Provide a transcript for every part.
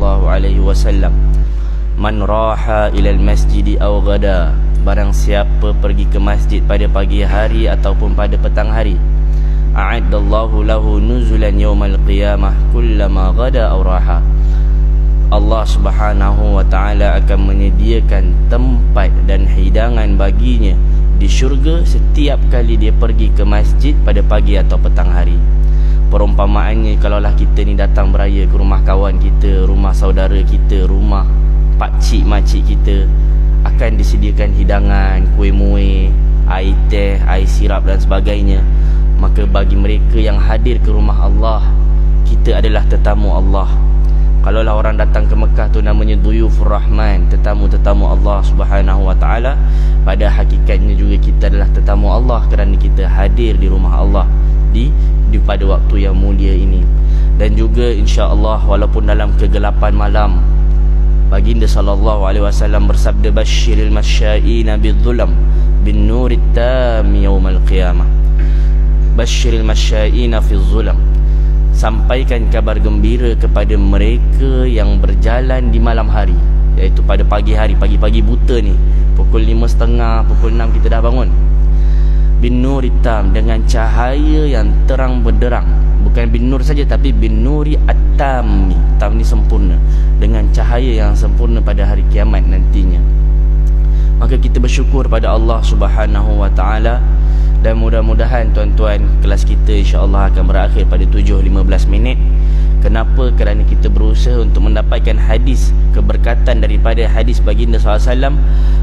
sallallahu alaihi wasallam, man raha ilal masjidi aw ghada, barang siapa pergi ke masjid pada pagi hari ataupun pada petang hari, a'addallahu lahu nuzulan yaumal qiyamah kullama ghada aw raha, Allah Subhanahu wa taala akan menyediakan tempat dan hidangan baginya di syurga setiap kali dia pergi ke masjid pada pagi atau petang hari. Perumpamaannya, kalaulah kita ni datang beraya ke rumah kawan kita, rumah saudara kita, rumah pakcik makcik kita, akan disediakan hidangan, kuih-muih, air teh, air sirap dan sebagainya. Maka bagi mereka yang hadir ke rumah Allah, kita adalah tetamu Allah. Kalaulah orang datang ke Mekah tu namanya Duyufur Rahman, tetamu-tetamu Allah Subhanahu wa taala, pada hakikatnya juga kita adalah tetamu Allah kerana kita hadir di rumah Allah di pada waktu yang mulia ini. Dan juga insya-Allah, walaupun dalam kegelapan malam, baginda sallallahu alaihi wasallam bersabda, basyiril masyaiina bidzulam bin nurit tam yaumal qiyamah. Basyiril masyaiina fi zulam, sampaikan kabar gembira kepada mereka yang berjalan di malam hari, iaitu pada pagi hari, pagi-pagi buta ni, pukul 5.30, pukul 6 kita dah bangun. Bin nuri tam, dengan cahaya yang terang benderang. Bukan bin nur saja, tapi bin nuri at-tam, tam ni sempurna, dengan cahaya yang sempurna pada hari kiamat nantinya. Maka kita bersyukur pada Allah Subhanahu wa taala. Dan mudah-mudahan tuan-tuan, kelas kita insya-Allah akan berakhir pada 7.15 minit. Kenapa? Kerana kita berusaha untuk mendapatkan hadis keberkatan daripada hadis baginda SAW,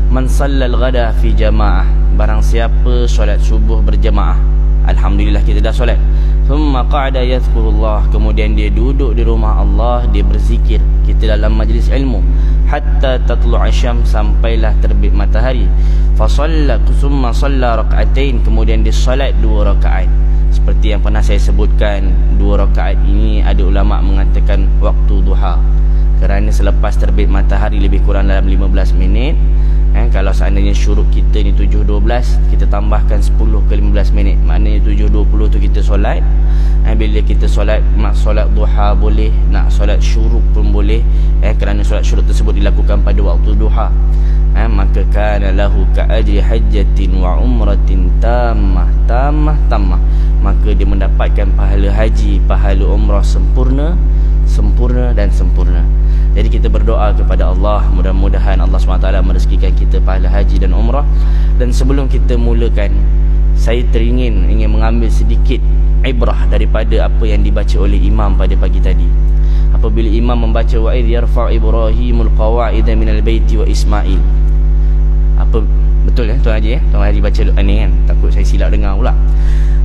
man sallal ghada fi jamaah, barang siapa solat subuh berjamaah. Alhamdulillah kita dah solat. Thumma qa'ada yadhkurullah, kemudian dia duduk di rumah Allah, dia berzikir. Kita dalam majlis ilmu hatta tatlu'a syams, sampailah terbit matahari. Fa salla thumma salla rak'atain, kemudian dia solat 2 rakaat. Seperti yang pernah saya sebutkan, 2 rakaat ini ada ulama mengatakan waktu duha, kerana selepas terbit matahari lebih kurang dalam 15 minit. Kalau seandainya syuruk kita ni 7.12, kita tambahkan 10 ke 15 minit, maknanya 7.20 tu kita solat. Bila kita solat, nak solat duha boleh, nak solat syuruk pun boleh, kerana solat syuruk tersebut dilakukan pada waktu duha. Maka kana lahu ka'ajri hajjatin wa umratin tammah, maka dia mendapatkan pahala haji, pahala umrah sempurna, sempurna dan sempurna. Jadi kita berdoa kepada Allah, mudah-mudahan Allah SWT merezekikan kita pahala haji dan umrah. Dan sebelum kita mulakan, saya ingin mengambil sedikit ibrah daripada apa yang dibaca oleh imam pada pagi tadi. Apabila imam membaca wa idh yarfa' Ibrahimul qawa'ida minal baiti wa Ismail, apa betul Tuan Haji Tuan Haji baca ni kan, takut saya silap dengar pula.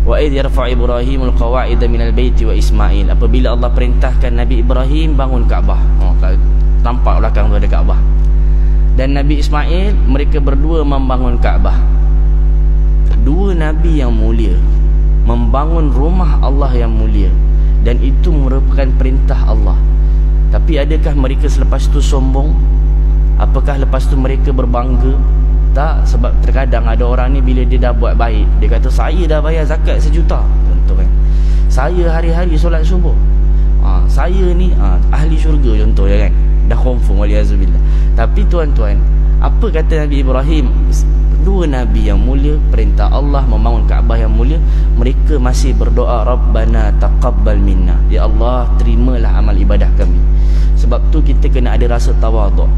Wa idh yarfa' Ibrahimul qawa'ida minal baiti wa Ismail, apabila Allah perintahkan Nabi Ibrahim bangun Kaabah. Nampak belakang tu ada Kaabah. Dan Nabi Ismail, mereka berdua membangun Kaabah. Dua Nabi yang mulia membangun rumah Allah yang mulia, dan itu merupakan perintah Allah. Tapi adakah mereka selepas itu sombong? Apakah lepas itu mereka berbangga? Tak, sebab terkadang ada orang ni bila dia dah buat baik, dia kata saya dah bayar zakat 1 juta, contoh kan, saya hari-hari solat subuh, saya ni ahli syurga contoh ya kan, dah confirm waliazubillah. Tapi tuan-tuan, apa kata Nabi Ibrahim? Dua Nabi yang mulia, perintah Allah membangun Kaabah yang mulia, mereka masih berdoa Rabbana taqabbal minna, ya Allah terimalah amal ibadah kami. Sebab tu kita kena ada rasa tawaduk.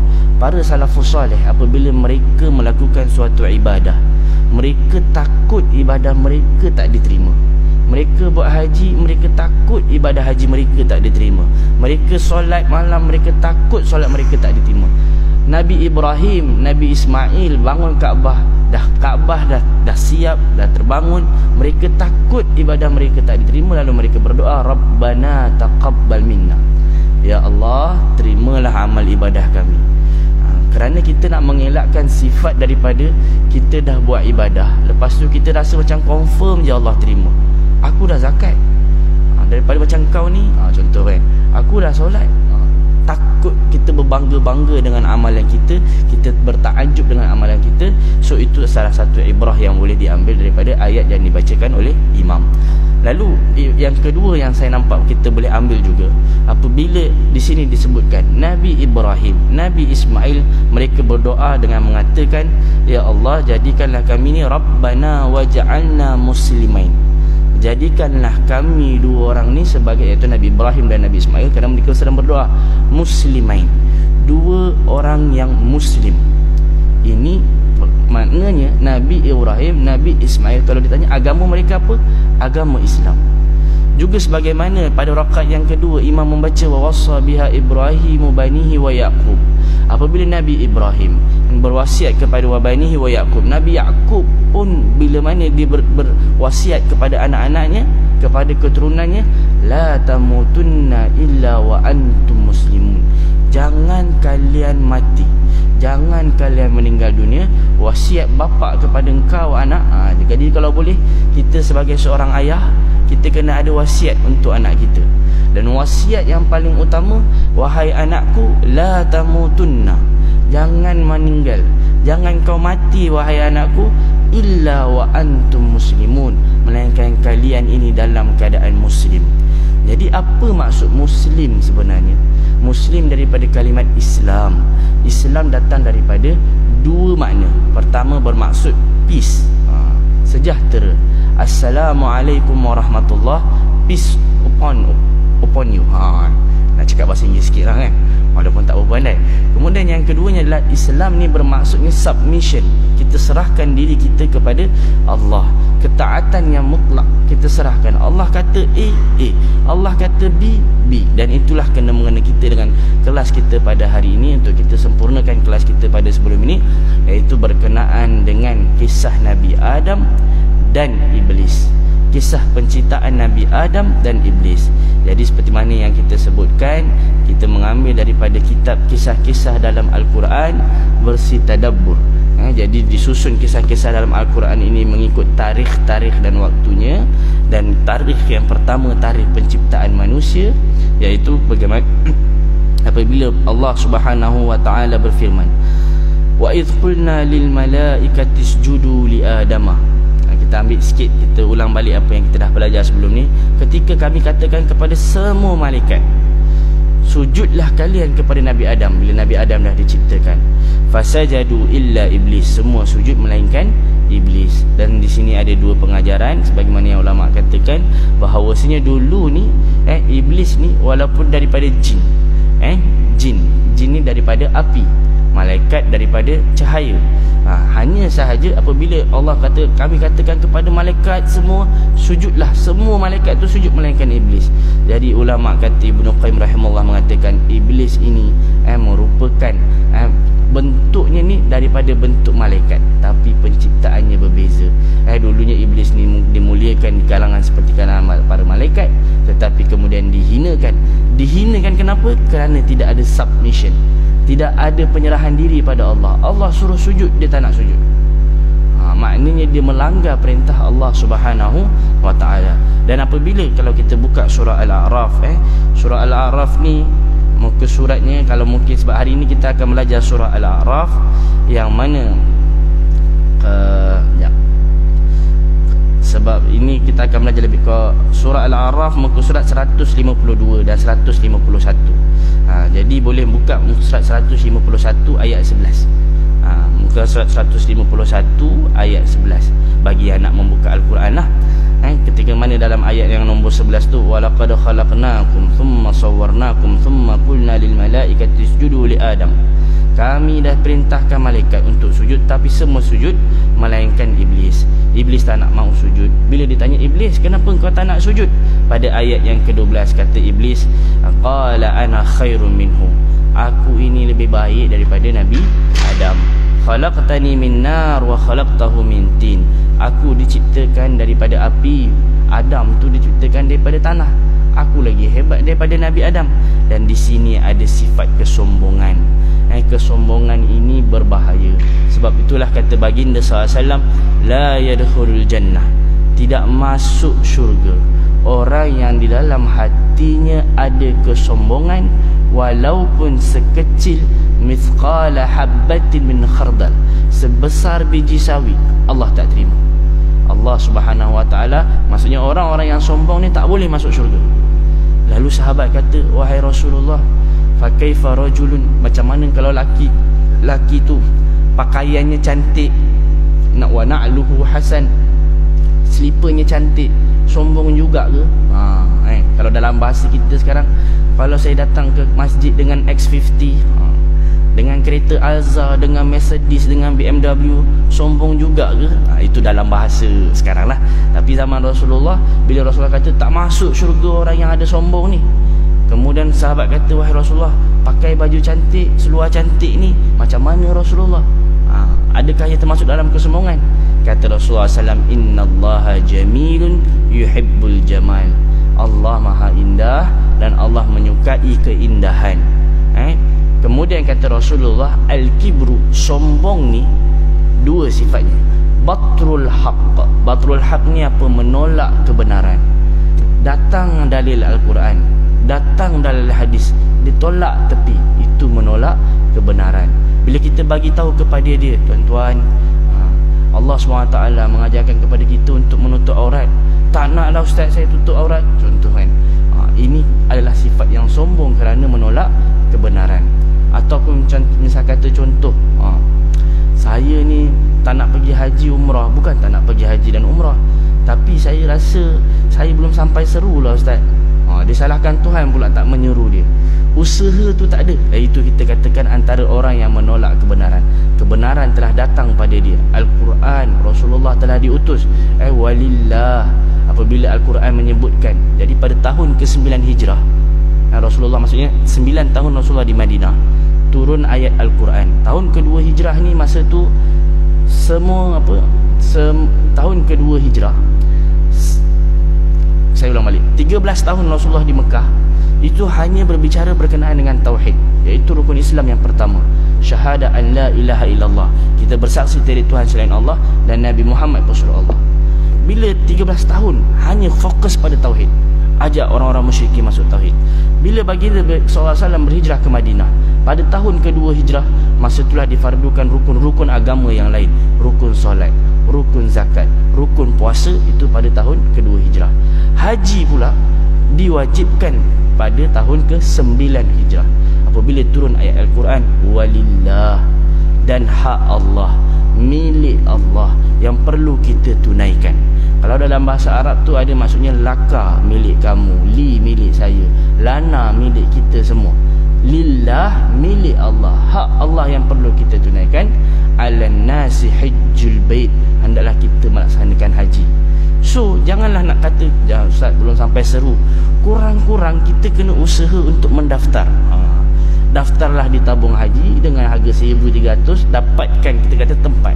Para salafus salih apabila mereka melakukan suatu ibadah, mereka takut ibadah mereka tak diterima. Mereka buat haji, mereka takut ibadah haji mereka tak diterima. Mereka solat malam, mereka takut solat mereka tak diterima. Nabi Ibrahim, Nabi Ismail bangun Kaabah, Kaabah dah siap, dah terbangun, mereka takut ibadah mereka tak diterima, lalu mereka berdoa Rabbana taqabbal minna, ya Allah terimalah amal ibadah kami. Kerana kita nak mengelakkan sifat daripada kita dah buat ibadah, lepas tu kita rasa macam confirm je Allah terima. Aku dah zakat, daripada macam kau ni, contoh kan, aku dah solat, takut kita berbangga-bangga dengan amalan kita, kita bertakajub dengan amalan kita. So itu salah satu ibrah yang boleh diambil daripada ayat yang dibacakan oleh imam. Lalu yang kedua yang saya nampak kita boleh ambil juga, apabila di sini disebutkan Nabi Ibrahim, Nabi Ismail, mereka berdoa dengan mengatakan, ya Allah, jadikanlah kami ni Rabbana waj'alna muslimain, jadikanlah kami dua orang ni sebagai, iaitu Nabi Ibrahim dan Nabi Ismail, kerana mereka sedang berdoa muslimain, dua orang yang muslim. Ini maknanya Nabi Ibrahim, Nabi Ismail, kalau ditanya agama mereka apa? Agama Islam. Juga sebagaimana pada rakaat yang kedua imam membaca wa wassa biha Ibrahimu banihi wa Yaqub. Apabila Nabi Ibrahim berwasiat kepada wa banihi wa Yaqub, Nabi Yaqub pun bila mana dia berwasiat kepada anak-anaknya, kepada keturunannya, la tamutunna illa wa antum muslimun, jangan kalian mati, jangan kalian meninggal dunia. Wasiat bapa kepada engkau anak. Jadi kalau boleh, kita sebagai seorang ayah, kita kena ada wasiat untuk anak kita. Dan wasiat yang paling utama, wahai anakku, la tamutunna, jangan meninggal, jangan kau mati wahai anakku, illa wa antum muslimun, melainkan kalian ini dalam keadaan muslim. Jadi apa maksud muslim sebenarnya? Muslim daripada kalimat Islam. Islam datang daripada dua makna. Pertama bermaksud peace, sejahtera. Assalamualaikum warahmatullahi, peace upon you. Nak cakap bahasa Inggeris sikit lah kan, walaupun tak berpandai. Kemudian yang keduanya adalah Islam ni bermaksudnya submission, kita serahkan diri kita kepada Allah, ketaatan yang mutlak kita serahkan. Allah kata A, Allah kata B, B. Dan itulah kena-mengena kita dengan kelas kita pada hari ini, untuk kita sempurnakan kelas kita pada sebelum ini, iaitu berkenaan dengan kisah Nabi Adam dan Iblis, kisah penciptaan Nabi Adam dan Iblis. Jadi seperti mana yang kita sebutkan, kita mengambil daripada kitab kisah-kisah dalam Al-Quran versi tadabbur. Jadi disusun kisah-kisah dalam Al-Quran ini mengikut tarikh-tarikh dan waktunya. Dan tarikh yang pertama, tarikh penciptaan manusia, iaitu bagaimana apabila Allah Subhanahu wa taala berfirman, wa idh qulna lil malaikati isjudu li adama. Kita ambil sikit, kita ulang balik apa yang kita dah belajar sebelum ni. Ketika kami katakan kepada semua malaikat, sujudlah kalian kepada Nabi Adam, bila Nabi Adam dah diciptakan. Fasajadu illa iblis, semua sujud melainkan iblis. Dan di sini ada dua pengajaran, sebagaimana yang ulama katakan, bahawasanya dulu ni iblis ni walaupun daripada jin, jin ni daripada api, malaikat daripada cahaya. Hanya sahaja apabila Allah kata, kami katakan kepada malaikat semua sujudlah, semua malaikat tu sujud melainkan iblis. Jadi ulama kata, Ibnu Qayyim rahimahullah mengatakan, iblis ini merupakan bentuknya ni daripada bentuk malaikat, tapi penciptaannya berbeza. Dulunya iblis ni dimuliakan di kalangan seperti kalangan para malaikat, tetapi kemudian dihinakan. Dihinakan kenapa? Kerana tidak ada submission, tidak ada penyerahan diri pada Allah. Allah suruh sujud, dia tak nak sujud. Maknanya dia melanggar perintah Allah Subhanahu wa taala. Dan apabila kalau kita buka surah Al-A'raf, surah Al-A'raf ni muka suratnya, kalau mungkin sebab hari ini kita akan belajar surah Al-A'raf, yang mana sebab ini kita akan belajar lebih ke surah Al-A'raf muka surat 152 dan 151. Jadi boleh buka muka surat 151 ayat 11. Muka surat 151 ayat 11 bagi yang nak membuka Al-Quran lah. Ketika mana dalam ayat yang nombor 11 tu, walaqad khalaqnakum thumma sawwarnakum thumma qulna lil malaikati isjudu li Adam. Kami dah perintahkan malaikat untuk sujud, tapi semua sujud melainkan iblis. Iblis tak nak mau sujud. Bila ditanya, iblis, kenapa engkau tak nak sujud? Pada ayat yang ke-12 kata iblis, qala ana khairun minhu, aku ini lebih baik daripada Nabi Adam. Khalaqtani min nar wa khalaqtahu min tin, aku diciptakan daripada api, Adam tu diciptakan daripada tanah. Aku lagi hebat daripada Nabi Adam. Dan di sini ada sifat kesombongan. Kesombongan ini berbahaya. Sebab itulah kata baginda SAW, la yadkhulul jannah, tidak masuk syurga orang yang di dalam hatinya ada kesombongan walaupun sekecil mithqala habbatin min khardal, sebesar biji sawi, Allah tak terima. Allah Subhanahu wa taala, maksudnya orang-orang yang sombong ni tak boleh masuk syurga. Lalu sahabat kata, wahai Rasulullah, fa kaifa rajulun, macam mana kalau laki tu pakaiannya cantik, wa na'luhu hasan, slipernya cantik, sombong juga ke? Kalau dalam bahasa kita sekarang, kalau saya datang ke masjid dengan X50, dengan kereta Alza, dengan Mercedes, dengan BMW, sombong juga ke? Itu dalam bahasa sekarang lah. Tapi zaman Rasulullah, bila Rasulullah kata tak masuk syurga orang yang ada sombong ni, kemudian sahabat kata, wahai Rasulullah, pakai baju cantik, seluar cantik ni macam mana Rasulullah? Adakah ia termasuk dalam kesombongan? Kata Rasulullah SAW, innallaha jamilun yuhibbul jamal. Allah maha indah dan Allah menyukai keindahan. Kemudian kata Rasulullah, al-kibru, sombong ni dua sifatnya. Batrul haqq. Batrul haqq ni apa? Menolak kebenaran. Datang dalil Al-Quran, datang dalil hadis, ditolak tepi, itu menolak kebenaran. Bila kita bagi tahu kepada dia, tuan-tuan, Allah SWT mengajarkan kepada kita untuk menutup aurat. Tak naklah ustaz saya tutup aurat, contoh kan. Ini adalah sifat yang sombong kerana menolak kebenaran. Ataupun misal kata contoh, saya ni tak nak pergi haji umrah. Bukan tak nak pergi haji dan umrah, tapi saya rasa saya belum sampai seru lah ustaz. Dia salahkan Tuhan pula tak menyeru dia. Usaha tu tak ada. Itu kita katakan antara orang yang menolak kebenaran. Kebenaran telah datang pada dia. Al-Quran, Rasulullah telah diutus. Walillah, apabila Al-Quran menyebutkan, jadi pada tahun ke-9 Hijrah, Rasulullah, maksudnya 9 tahun Rasulullah di Madinah, turun ayat Al-Quran. Tahun kedua Hijrah ni, masa tu semua tahun kedua Hijrah, saya ulang balik, 13 tahun Rasulullah di Mekah, itu hanya berbicara berkenaan dengan tauhid, iaitu rukun Islam yang pertama, syahadah an la ilaha illallah, kita bersaksi tiada Tuhan selain Allah dan Nabi Muhammad Rasulullah Allah. Bila 13 tahun hanya fokus pada tauhid, ajak orang-orang musyrikin masuk tauhid. Bila baginda SAW berhijrah ke Madinah pada tahun kedua hijrah, masa itulah difardukan rukun-rukun agama yang lain, rukun solat, rukun zakat, rukun puasa, itu pada tahun kedua hijrah. Haji pula diwajibkan pada tahun ke-9 hijrah, apabila turun ayat Al-Quran, walillah, dan hak Allah, milik Allah yang perlu kita tunaikan. Kalau dalam bahasa Arab tu ada maksudnya laka milik kamu, li milik saya, lana milik kita semua, lillah milik Allah, hak Allah yang perlu kita tunaikan. Alan nasi hajjul bait, hendaklah kita melaksanakan haji. So janganlah nak kata, ya ustaz belum sampai seru, kurang-kurang kita kena usaha untuk mendaftar. Daftarlah di tabung haji dengan harga 1,300, dapatkan kita kata tempat.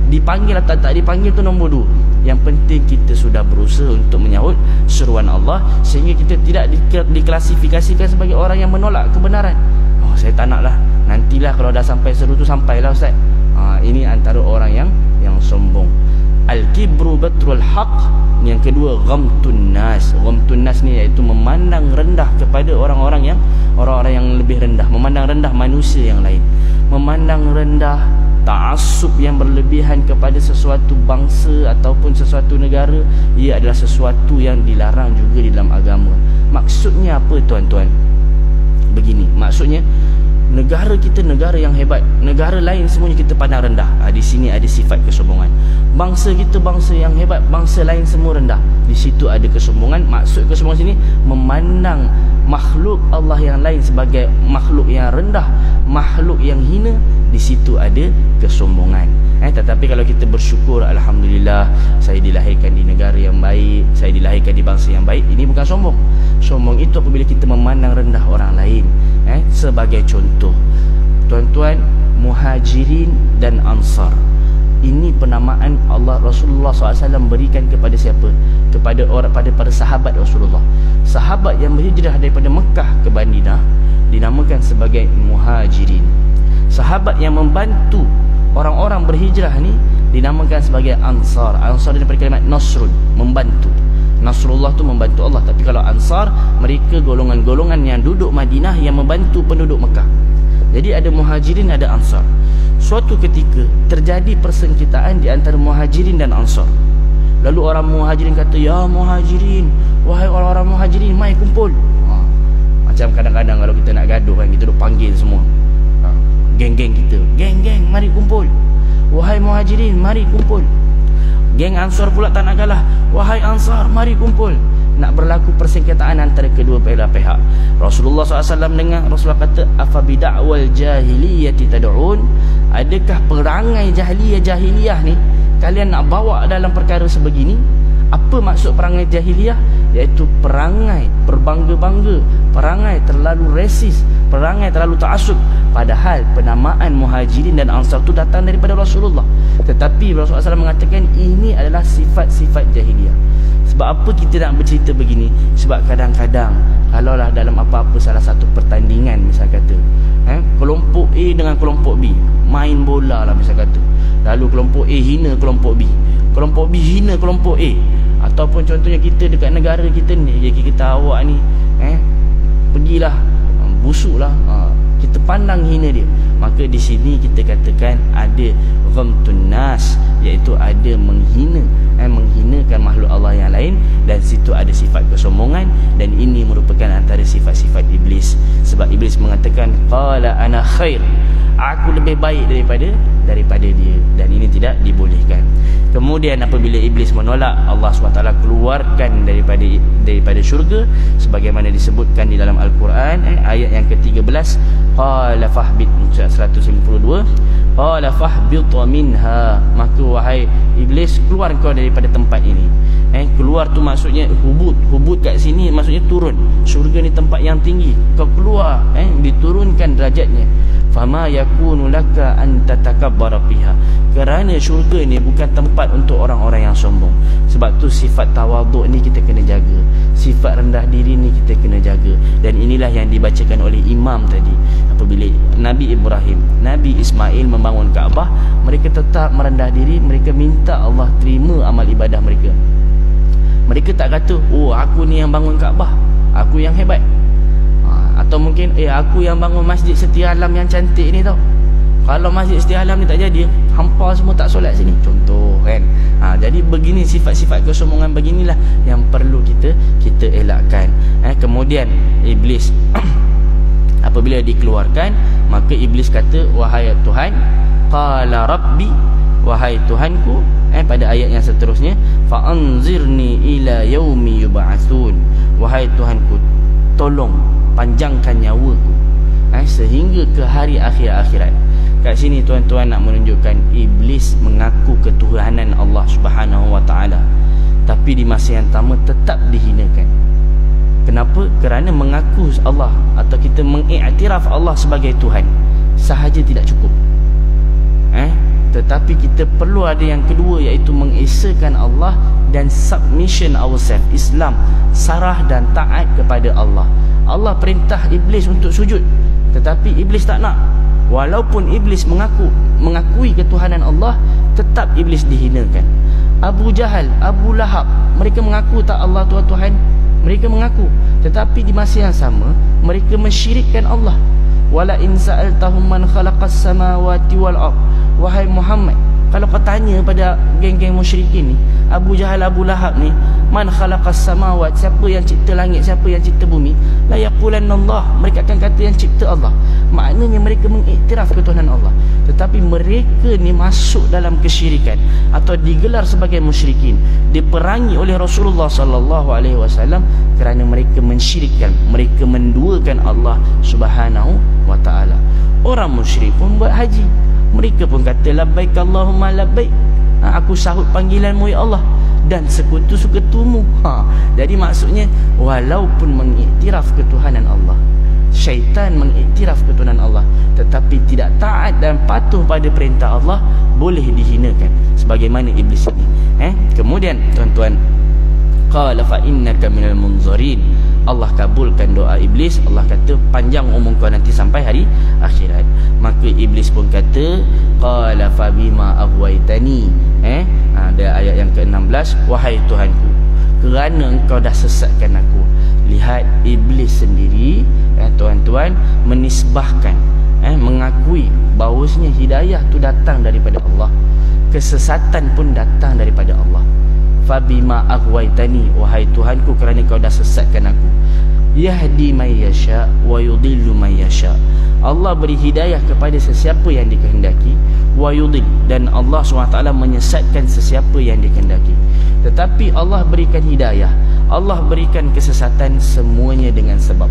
Dipanggil atau tak dipanggil tu nombor 2. Yang penting kita sudah berusaha untuk menyahut seruan Allah, sehingga kita tidak diklasifikasikan sebagai orang yang menolak kebenaran. Saya tak nak lah, nantilah kalau dah sampai seru tu sampailah ustaz. Ini antara orang yang sombong. Al-kibru batrul haq. Yang kedua, ghamtun nas. Ghamtun nas ni iaitu memandang rendah kepada orang-orang yang lebih rendah, memandang rendah manusia yang lain, memandang rendah, ta'assub yang berlebihan kepada sesuatu bangsa ataupun sesuatu negara. Ia adalah sesuatu yang dilarang juga di dalam agama. Maksudnya apa tuan-tuan? Begini, maksudnya negara kita negara yang hebat, negara lain semuanya kita pandang rendah. Di sini ada sifat kesombongan. Bangsa kita bangsa yang hebat, bangsa lain semua rendah. Di situ ada kesombongan. Maksud kesombongan sini memandang makhluk Allah yang lain sebagai makhluk yang rendah, makhluk yang hina. Di situ ada kesombongan. Tetapi kalau kita bersyukur, alhamdulillah, saya dilahirkan di negara yang baik, saya dilahirkan di bangsa yang baik, ini bukan sombong. Sombong itu apabila kita memandang rendah orang lain. Sebagai contoh, tuan-tuan, Muhajirin dan Ansar, ini penamaan Allah Rasulullah SAW berikan kepada siapa? Kepada para sahabat Rasulullah. Sahabat yang berhijrah daripada Mekah ke Madinah dinamakan sebagai Muhajirin. Sahabat yang membantu orang-orang berhijrah ni dinamakan sebagai Ansar. Ansar daripada kalimat Nasrun, membantu. Nasrullah tu membantu Allah. Tapi kalau Ansar, mereka golongan-golongan yang duduk Madinah yang membantu penduduk Mekah. Jadi ada Muhajirin, ada Ansar. Suatu ketika terjadi persengketaan di antara Muhajirin dan Ansar. Lalu orang Muhajirin kata, "Ya Muhajirin, wahai orang-orang Muhajirin, mai kumpul." Macam kadang-kadang kalau kita nak gaduh kan, kita duk panggil semua geng-geng kita, "Geng-geng, mari kumpul. Wahai Muhajirin, mari kumpul." Geng Ansar pula tak nak kalah, "Wahai Ansar, mari kumpul." Nak berlaku persengketaan antara kedua belah pihak. Rasulullah SAW dengar, Rasulullah kata, "Afa bid'awal jahiliyati tad'un?" Adakah perangai jahiliyah ni kalian nak bawa dalam perkara sebegini? Apa maksud perangai jahiliyah? Iaitu perangai berbangga-bangga, perangai terlalu resis, perangai terlalu ta'assub. Padahal penamaan Muhajirin dan Ansar itu datang daripada Rasulullah. Tetapi Rasulullah SAW mengatakan ini adalah sifat-sifat jahiliyah. Sebab apa kita nak bercerita begini? Sebab kadang-kadang kalaulah dalam apa-apa salah satu pertandingan, misal kata kelompok A dengan kelompok B main bola lah misal kata, lalu kelompok A hina kelompok B, kelompok B hina kelompok A. Ataupun contohnya kita dekat negara kita ni, kita awak ni pergilah busuklah, kita pandang hina dia. Maka di sini kita katakan ada ghamtun nas, iaitu ada menghinakan makhluk Allah yang lain, dan situ ada sifat kesombongan, dan ini merupakan antara sifat-sifat iblis. Sebab iblis mengatakan, qala ana khair, aku lebih baik daripada dia, dan ini tidak dibolehkan. Kemudian apabila iblis menolak, Allah SWT keluarkan daripada syurga, sebagaimana disebutkan di dalam Al-Quran, ayat yang ke-13, qala fahbit, 152, qala fahbit minha, maka wahai iblis, keluar kau daripada tempat ini. Keluar tu maksudnya hubut kat sini maksudnya turun. Syurga ni tempat yang tinggi, kau keluar, diturunkan derajatnya. Fama yakunu laka an tatakabbara fiha, kerana syurga ni bukan tempat untuk orang-orang yang sombong. Sebab tu sifat tawaduk ni kita kena jaga, sifat rendah diri ni kita kena jaga. Dan inilah yang dibacakan oleh imam tadi. Apabila Nabi Ibrahim, Nabi Ismail membangun Kaabah, mereka tetap merendah diri, mereka minta Allah terima amal ibadah mereka. Mereka tak kata, "Oh, aku ni yang bangun Kaabah, aku yang hebat." Atau mungkin, aku yang bangun Masjid Setia Alam yang cantik ni tau. Kalau Masjid Setia Alam ni tak jadi, hampa semua tak solat sini. Contoh kan. Jadi begini sifat-sifat kesombongan beginilah yang perlu kita elakkan. Kemudian iblis apabila dikeluarkan, maka iblis kata, "Wahai Tuhan," qala rabbi, wahai Tuhanku, pada ayat yang seterusnya, "Fa'anzirni ila yaumi yub'atsun," wahai Tuhanku, tolong panjangkan nyawaku sehingga ke hari akhirat. Kat sini tuan-tuan nak menunjukkan iblis mengaku ketuhanan Allah Subhanahu wa taala, tapi di masa yang sama tetap dihinakan. Kenapa? Kerana mengaku Allah atau kita mengiktiraf Allah sebagai Tuhan sahaja tidak cukup. Tetapi kita perlu ada yang kedua, iaitu mengesakan Allah dan submission ourselves. Islam, sarah dan taat kepada Allah. Allah perintah iblis untuk sujud, tetapi iblis tak nak. Walaupun iblis mengakui ketuhanan Allah, tetap iblis dihinakan. Abu Jahal, Abu Lahab, mereka mengaku tak Allah Tuhan, mereka mengaku, tetapi di masa yang sama mereka mensyirikkan Allah. Wala in sa'altahum man khalaqas samawati wal ard, wahai Muhammad, kalau kau tanya pada geng-geng musyrikin ni, Abu Jahal, Abu Lahab ni, man khalaqas samawat, siapa yang cipta langit, siapa yang cipta bumi, la yaqulanna Allah, mereka akan kata yang cipta Allah. Maknanya mereka mengiktiraf ketuhanan Allah, tetapi mereka ni masuk dalam kesyirikan atau digelar sebagai musyrikin, diperangi oleh Rasulullah sallallahu alaihi wasallam kerana mereka mensyirikkan, mereka menduakan Allah Subhanahu wa taala. Orang musyrik pun buat haji, mereka pun kata labbaik Allahumma labbaik, aku sahut panggilanmu ya Allah, dan sekutu-sekutumu. Jadi maksudnya walaupun mengiktiraf ketuhanan Allah, syaitan mengiktiraf ketuhanan Allah, tetapi tidak taat dan patuh pada perintah Allah, boleh dihinakan sebagaimana iblis ini. Kemudian tuan-tuan, qala fa innaka minal munzirin, Allah kabulkan doa iblis. Allah kata panjang umur kau nanti sampai hari akhirat. Maka iblis pun kata, qala fa bima aghwaytani, ada ayat yang ke-16, wahai Tuhanku, kerana engkau dah sesatkan aku. Lihat iblis sendiri tuan-tuan menisbahkan mengakui bahawasanya hidayah tu datang daripada Allah, kesesatan pun datang daripada Allah. Fabima aghwaytani, wahai Tuhanku, kerana kau dah sesatkan aku. Yahdi man yasha wa yudillu man yasha. Allah beri hidayah kepada sesiapa yang dikehendaki, wa yudil, dan Allah SWT menyesatkan sesiapa yang dikehendaki. Tetapi Allah berikan hidayah, Allah berikan kesesatan, semuanya dengan sebab.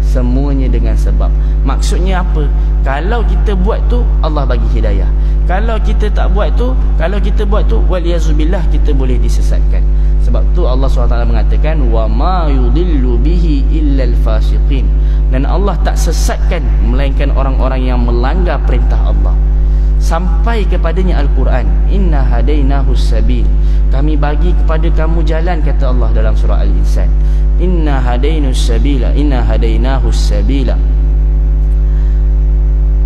Semuanya dengan sebab. Maksudnya apa? Kalau kita buat tu, Allah bagi hidayah. Kalau kita tak buat tu, kalau kita buat tu, waliyazubillah, kita boleh disesatkan. Sebab tu Allah SWT mengatakan, wa ma yudillu bihi illal fasiqin. Dan Allah tak sesatkan melainkan orang-orang yang melanggar perintah Allah. Sampai kepadanya Al-Quran, inna hadainahu sabil, kami bagi kepada kamu jalan, kata Allah dalam surah Al-Insan. Inna hadainus sabila, inna hadainahu sabila,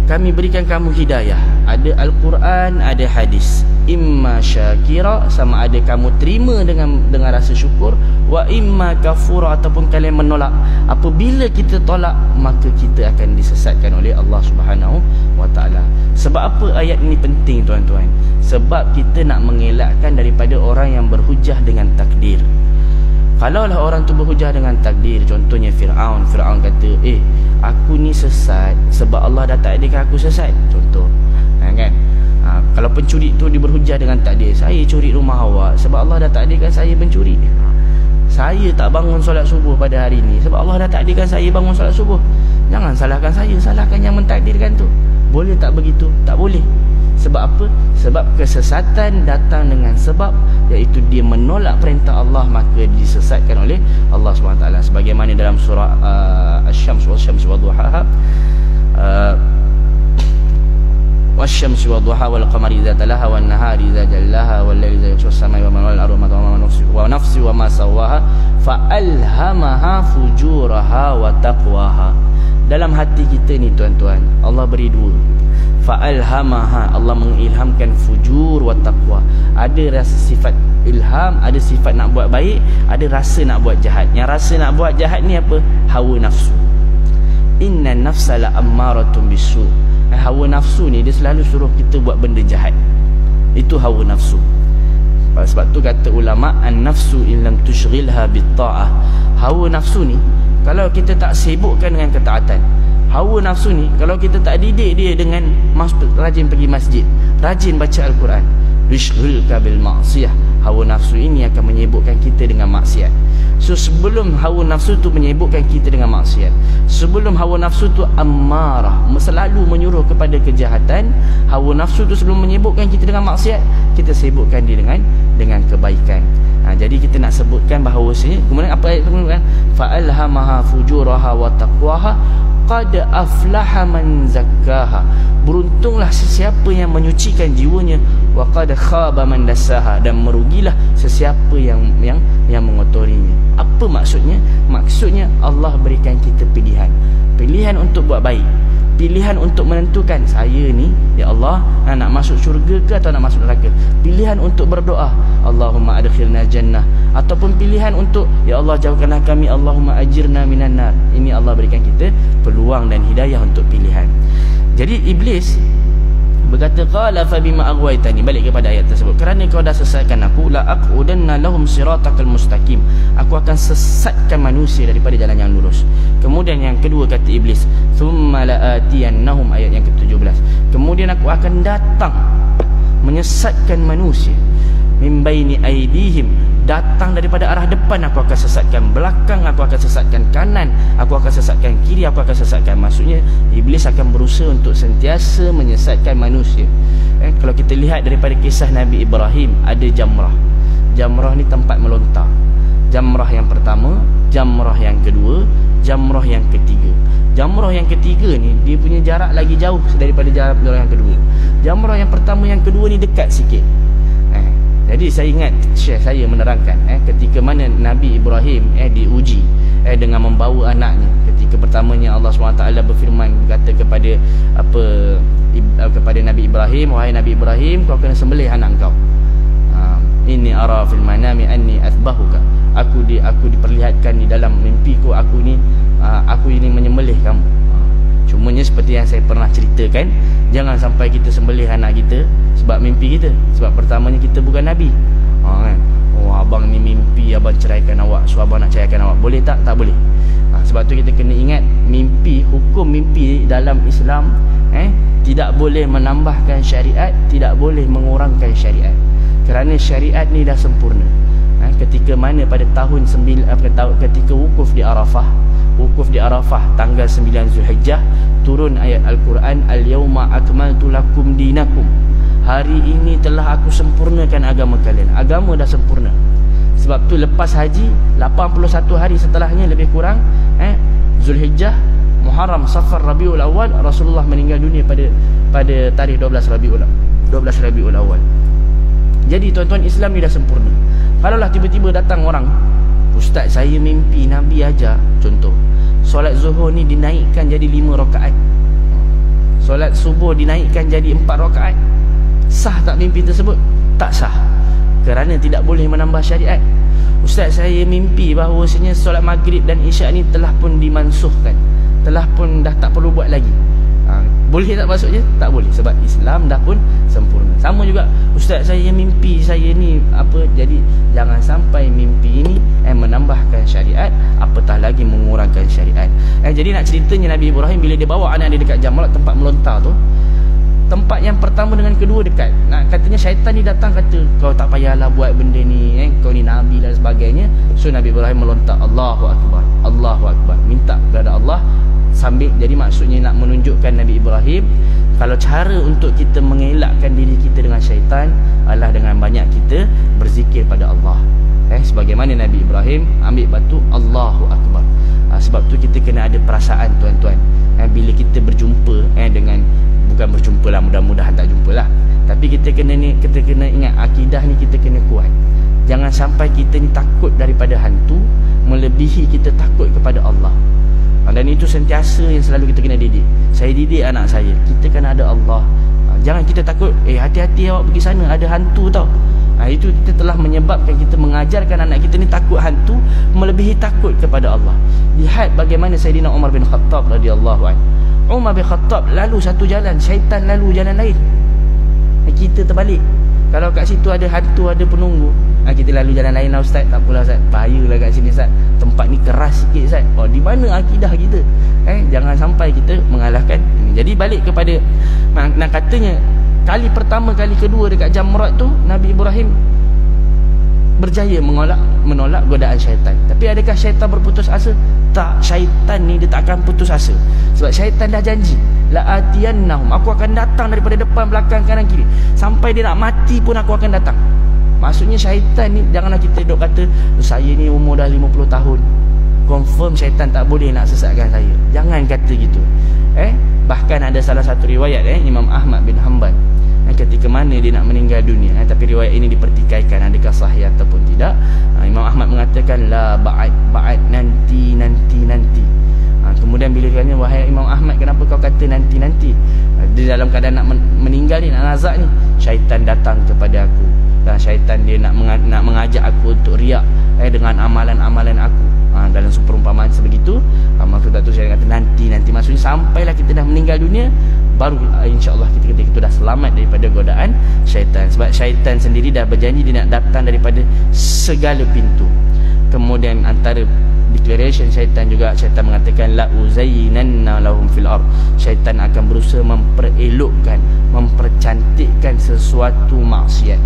kami berikan kamu hidayah. Ada Al-Quran, ada hadis. Imma syakira, sama ada kamu terima dengan rasa syukur, wa imma kafura, ataupun kalian menolak. Apabila kita tolak, maka kita akan disesatkan oleh Allah Subhanahu wa taala. Sebab apa ayat ini penting, tuan-tuan? Sebab kita nak mengelakkan daripada orang yang berhujah dengan takdir. Kalaulah orang tu berhujah dengan takdir, contohnya Fir'aun kata, aku ni sesat sebab Allah dah takdirkan aku sesat, contoh, kan? Kalau pencuri tu dia berhujah dengan takdir, saya curi rumah awak sebab Allah dah takdirkan saya pencuri. Saya tak bangun solat subuh pada hari ni sebab Allah dah takdirkan saya bangun solat subuh. Jangan salahkan saya, salahkan yang mentakdirkan tu. Boleh tak begitu? Tak boleh. Sebab apa? Sebab kesesatan datang dengan sebab, iaitu dia menolak perintah Allah, maka disesatkan oleh Allah SWT. Sebagaimana dalam surah Asy-Syams wa duhaha, wasyamsi wa duha wal qamari idza talaha wan nahari idza jallaha wal laili idza yaghsha as-samai wa man wal ardi wa nafsi wa ma sawaha fa alhamaha fujuraha wa taqwaha. Dalam hati kita ni, tuan-tuan, Allah beri dua. Fa alhamaha, Allah mengilhamkan fujur wa taqwa. Ada rasa sifat ilham, ada sifat nak buat baik, ada rasa nak buat jahat. Yang rasa nak buat jahat ni apa? Hawa nafsu. Inna nafsa la ammaratun bisu. Hawa nafsu ni dia selalu suruh kita buat benda jahat. Itu hawa nafsu. Sebab tu kata ulama, an-nafsu in lam tushghilha bit-ta'ah. Hawa nafsu ni kalau kita tak sibukkan dengan ketaatan, hawa nafsu ni kalau kita tak didik dia dengan rajin pergi masjid, rajin baca Al-Quran, yushghilka bil ma'siyah, hawa nafsu ini akan menyibukkan kita dengan maksiat. So sebelum hawa nafsu tu menyibukkan kita dengan maksiat, sebelum hawa nafsu tu ammarah, selalu menyuruh kepada kejahatan, hawa nafsu tu sebelum menyibukkan kita dengan maksiat, kita sibukkan dia dengan kebaikan. Jadi kita nak sebutkan bahawasanya, kemudian apa ayat kemudian, fa alhamaha fujuraha wa taqwaha qad aflaha man zakkaha, beruntunglah sesiapa yang menyucikan jiwanya, wa qad khaba man dassaha, dan merugilah sesiapa yang mengotorinya. Apa maksudnya? Maksudnya Allah berikan kita pilihan. Pilihan untuk buat baik, pilihan untuk menentukan saya ni, ya Allah, nak masuk syurga ke atau nak masuk neraka. Pilihan untuk berdoa, Allahumma adkhilna jannah, ataupun pilihan untuk, ya Allah jauhkanlah kami, Allahumma ajirna minan nar. Ini Allah berikan kita peluang dan hidayah untuk pilihan. Jadi iblis berkata, qala fa bima aghwaytani, balik kepada ayat tersebut, kerana kau dah sesatkan aku, la aqudanna lahum siratakal mustaqim, aku akan sesatkan manusia daripada jalan yang lurus. Kemudian yang kedua kata iblis, thumma la'atiyannahum, ayat yang ke-17, kemudian aku akan datang menyesatkan manusia, min baini aidihim, datang daripada arah depan aku akan sesatkan, belakang aku akan sesatkan, kanan aku akan sesatkan, kiri aku akan sesatkan. Maksudnya iblis akan berusaha untuk sentiasa menyesatkan manusia. Kalau kita lihat daripada kisah Nabi Ibrahim, ada jamrah. Jamrah ni tempat melontar. Jamrah yang pertama, jamrah yang kedua, jamrah yang ketiga. Jamrah yang ketiga ni dia punya jarak lagi jauh daripada jamrah yang kedua. Jamrah yang pertama, yang kedua ni dekat sikit. Jadi saya ingat Syekh saya menerangkan ketika mana Nabi Ibrahim diuji dengan membawa anaknya. Ketika pertamanya Allah SWT berfirman, kata kepada kepada Nabi Ibrahim, wahai Nabi Ibrahim, kau kena sembelih anak kau. inni ara fil manami anni athbahuka. Aku diperlihatkan di dalam mimpiku aku ini menyembelih kamu. Cumanya seperti yang saya pernah ceritakan, jangan sampai kita sembelih anak kita sebab mimpi kita. Sebab pertamanya kita bukan Nabi. Kan? Oh, abang ni mimpi abang ceraikan awak, so abang nak ceraikan awak. Boleh tak? Tak boleh. Sebab tu kita kena ingat mimpi, hukum mimpi dalam Islam tidak boleh menambahkan syariat, tidak boleh mengurangkan syariat. Kerana syariat ni dah sempurna. Ketika mana pada tahun ketika wukuf di Arafah tanggal 9 Zulhijjah, turun ayat Al-Quran, al-yawma akmaltu lakum dinakum. Hari ini telah aku sempurnakan agama kalian. Agama dah sempurna. Sebab tu lepas haji 81 hari setelahnya lebih kurang Zulhijjah, Muharram, Safar, Rabiul Awal, Rasulullah meninggal dunia pada tarikh 12 Rabiul Awal. Jadi tuan-tuan, Islam ni dah sempurna. Kalaulah tiba-tiba datang orang, ustaz saya mimpi Nabi ajar, contoh, solat zuhur ni dinaikkan jadi 5 rakaat, solat subuh dinaikkan jadi 4 rakaat, sah tak mimpi tersebut? Tak sah, kerana tidak boleh menambah syariat. Ustaz saya mimpi bahawasanya solat maghrib dan isyak ni telah pun dimansuhkan, telah pun dah tak perlu buat lagi. Boleh tak maksudnya? Tak boleh, sebab Islam dah pun sempurna. Sama juga, ustaz saya mimpi saya ni apa, jadi jangan sampai mimpi ini menambahkan syariat, apatah lagi mengurangkan syariat. Jadi nak ceritanya Nabi Ibrahim bila dia bawa anak dia dekat Jamrat, tempat melontar tu, tempat yang pertama dengan kedua dekat. Katanya syaitan ni datang kata, kau tak payahlah buat benda ni, kau ni Nabi dan sebagainya. So Nabi Ibrahim melontar, Allahu Akbar, Allahu Akbar, minta kepada Allah sambil. Jadi maksudnya nak menunjukkan Nabi Ibrahim, kalau cara untuk kita mengelakkan diri kita dengan syaitan adalah dengan banyak kita berzikir pada Allah. Sebagaimana Nabi Ibrahim ambil batu, Allahu Akbar. Sebab tu kita kena ada perasaan tuan-tuan, bila kita berjumpa dengan, bukan berjumpa lah, mudah-mudahan tak jumpa lah, tapi kita kena ingat akidah ni kita kena kuat. Jangan sampai kita ni takut daripada hantu melebihi kita takut kepada Allah. Dan itu sentiasa yang selalu kita kena didik. Saya didik anak saya, kita kan ada Allah. Jangan kita takut, hati-hati awak pergi sana, ada hantu tau. Itu kita telah menyebabkan kita mengajarkan anak kita ni takut hantu melebihi takut kepada Allah. Lihat bagaimana Sayyidina Umar bin Khattab radhiyallahu anhu. Umar bin Khattab lalu satu jalan, syaitan lalu jalan lain. Kita terbalik. Kalau kat situ ada hantu, ada penunggu, kita lalu jalan lain lah ustaz. Tak apalah ustaz, bahayalah kat sini ustaz, tempat ni keras sikit ustaz. Di mana akidah kita? Jangan sampai kita mengalahkan ini. Jadi balik kepada, nak katanya kali pertama, kali kedua dekat Jamrat tu, Nabi Ibrahim berjaya menolak godaan syaitan. Tapi adakah syaitan berputus asa? Tak, syaitan ni dia tak akan putus asa. Sebab syaitan dah janji, la'atiyannahum, aku akan datang daripada depan, belakang, kanan, kiri, sampai dia nak mati pun aku akan datang. Maksudnya syaitan ni, janganlah kita duk kata saya ni umur dah 50 tahun, confirm syaitan tak boleh nak sesatkan saya. Jangan kata gitu. Bahkan ada salah satu riwayat Imam Ahmad bin Hanbal, ketika mana dia nak meninggal dunia, tapi riwayat ini dipertikaikan adakah sahih ataupun tidak. Imam Ahmad mengatakan la ba'ad, nanti. Kemudian bila dia tanya, wahai Imam Ahmad, kenapa kau kata nanti? Dia dalam keadaan nak meninggal ni, nak nazak ni, syaitan datang kepada aku, dan syaitan dia nak mengajak aku untuk riak dengan amalan-amalan aku. Dalam perumpamaan sebegitu, maksud tu saya kata nanti. Maksudnya sampailah kita dah meninggal dunia, baru insya-Allah kita dah selamat daripada godaan syaitan. Sebab syaitan sendiri dah berjanji dia nak datang daripada segala pintu. Kemudian antara declaration syaitan juga, syaitan mengatakan la uzayyinanna lahum fil ard. Syaitan akan berusaha memperelokkan, mempercantikkan sesuatu maksiat.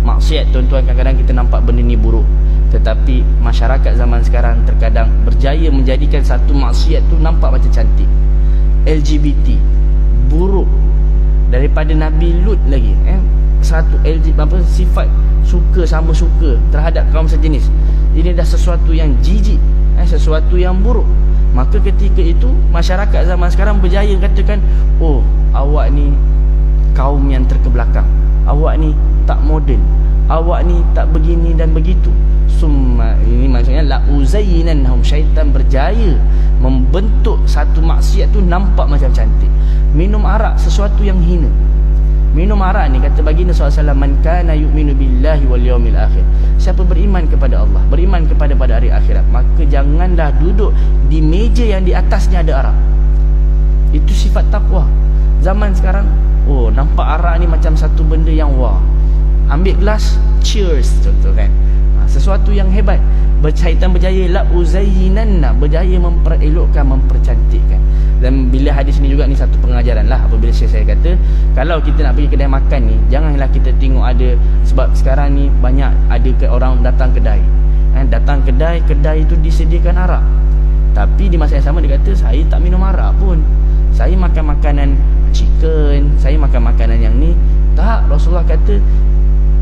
Maksiat tuan-tuan, kadang-kadang kita nampak benda ni buruk, tetapi masyarakat zaman sekarang terkadang berjaya menjadikan satu maksiat tu nampak macam cantik. LGBT buruk daripada Nabi Lut lagi. Satu sifat suka sama suka terhadap kaum sejenis, ini dah sesuatu yang jijik, sesuatu yang buruk. Maka ketika itu masyarakat zaman sekarang berjaya katakan, oh awak ni kaum yang terkebelakang, awak ni tak moden, awak ni tak begini dan begitu. Ini maksudnya la uzayyinannahum, syaitan berjaya membentuk satu maksiat tu nampak macam cantik. Minum arak sesuatu yang hina, Minum arak ni kata baginda SAW, man kana yu'minu billahi wal yawmil akhir, siapa beriman kepada Allah, beriman kepada pada hari akhirat, maka janganlah duduk di meja yang di atasnya ada arak. Itu sifat takwa. Zaman sekarang, oh nampak arak ni macam satu benda yang wah, ambil gelas, cheers contoh kan, sesuatu yang hebat. Syaitan berjaya la uzayyinanna, berjaya memperelokkan, mempercantikkan. Dan bila hadis ni juga ni satu pengajaran lah, apabila saya kata kalau kita nak pergi kedai makan ni, janganlah kita tengok ada, sebab sekarang ni banyak ada orang datang kedai, datang kedai itu disediakan arak, tapi di masa yang sama dia kata saya tak minum arak pun, saya makan makanan chicken, saya makan makanan yang ni. Tak, Rasulullah kata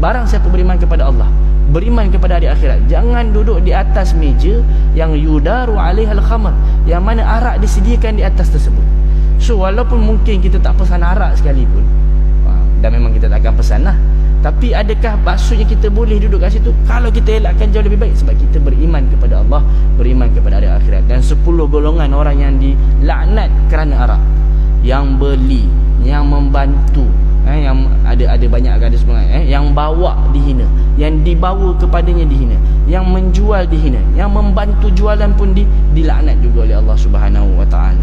barang siapa beriman kepada Allah, beriman kepada hari akhirat, jangan duduk di atas meja yang yudaru alaihal khamar, yang mana arak disediakan di atas tersebut. So walaupun mungkin kita tak pesan arak sekalipun, dan memang kita tak akan pesan lah, tapi adakah maksudnya kita boleh duduk kat situ? Kalau kita elakkan jauh lebih baik, sebab kita beriman kepada Allah, beriman kepada hari akhirat. Dan 10 golongan orang yang dilaknat kerana arak: yang beli, yang membantu, yang ada banyak ada semua, yang bawa dihina, yang dibawa kepadanya dihina, yang menjual dihina, yang membantu jualan pun dilaknat juga oleh Allah Subhanahu wa taala.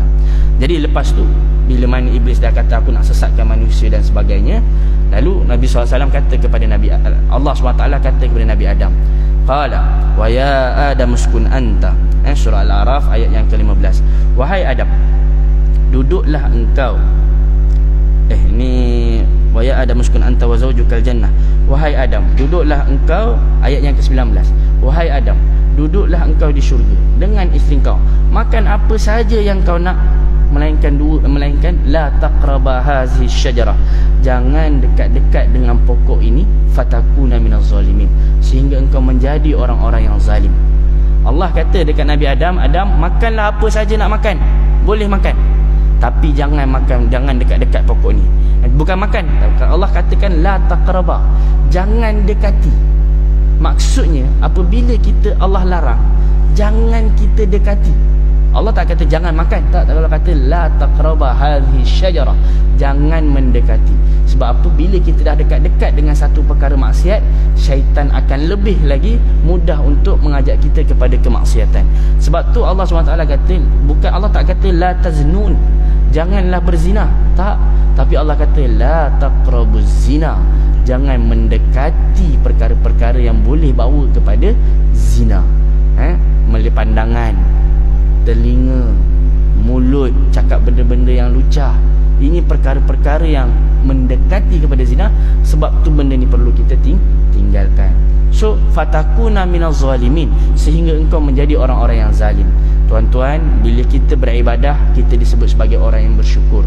Jadi lepas tu bila mana iblis dah kata aku nak sesatkan manusia dan sebagainya, lalu Nabi SAW kata kepada Nabi, Allah SWT kata kepada Nabi Adam, qala wa ya Adam uskun anta, surah Al-A'raf ayat yang ke-15, wahai Adam, duduklah engkau, ni wa ya Adam uskun anta wa zawjukal jannah, wahai Adam, duduklah engkau, ayat yang ke-19, wahai Adam, duduklah engkau di syurga dengan isteri kau, makan apa saja yang kau nak, melainkan la taqraba hazihi syajarah, jangan dekat-dekat dengan pokok ini, fatakuna minaz zalimin, sehingga engkau menjadi orang-orang yang zalim. Allah kata dekat Nabi Adam, Adam makanlah apa saja nak makan, boleh makan, tapi jangan makan, jangan dekat-dekat pokok ni. Bukan makan, Allah katakan la taqraba, jangan dekati. Maksudnya apabila kita Allah larang, jangan kita dekati. Allah tak kata jangan makan, tak, Allah kata la taqraba hadhihi syajarah, jangan mendekati. Sebab apa? Bila kita dah dekat-dekat dengan satu perkara maksiat, syaitan akan lebih lagi mudah untuk mengajak kita kepada kemaksiatan. Sebab tu Allah SWT kata, bukan, Allah tak kata la taznun, janganlah berzina, tak, tapi Allah kata la taqrabuz zina, jangan mendekati perkara-perkara yang boleh bawa kepada zina. Melalui pandangan, telinga, mulut, cakap benda-benda yang lucah, ini perkara-perkara yang mendekati kepada zina. Sebab tu benda ni perlu kita tinggalkan. So fatakuna minaz zalimin, sehingga engkau menjadi orang-orang yang zalim. Tuan-tuan, bila kita beribadah, kita disebut sebagai orang yang bersyukur.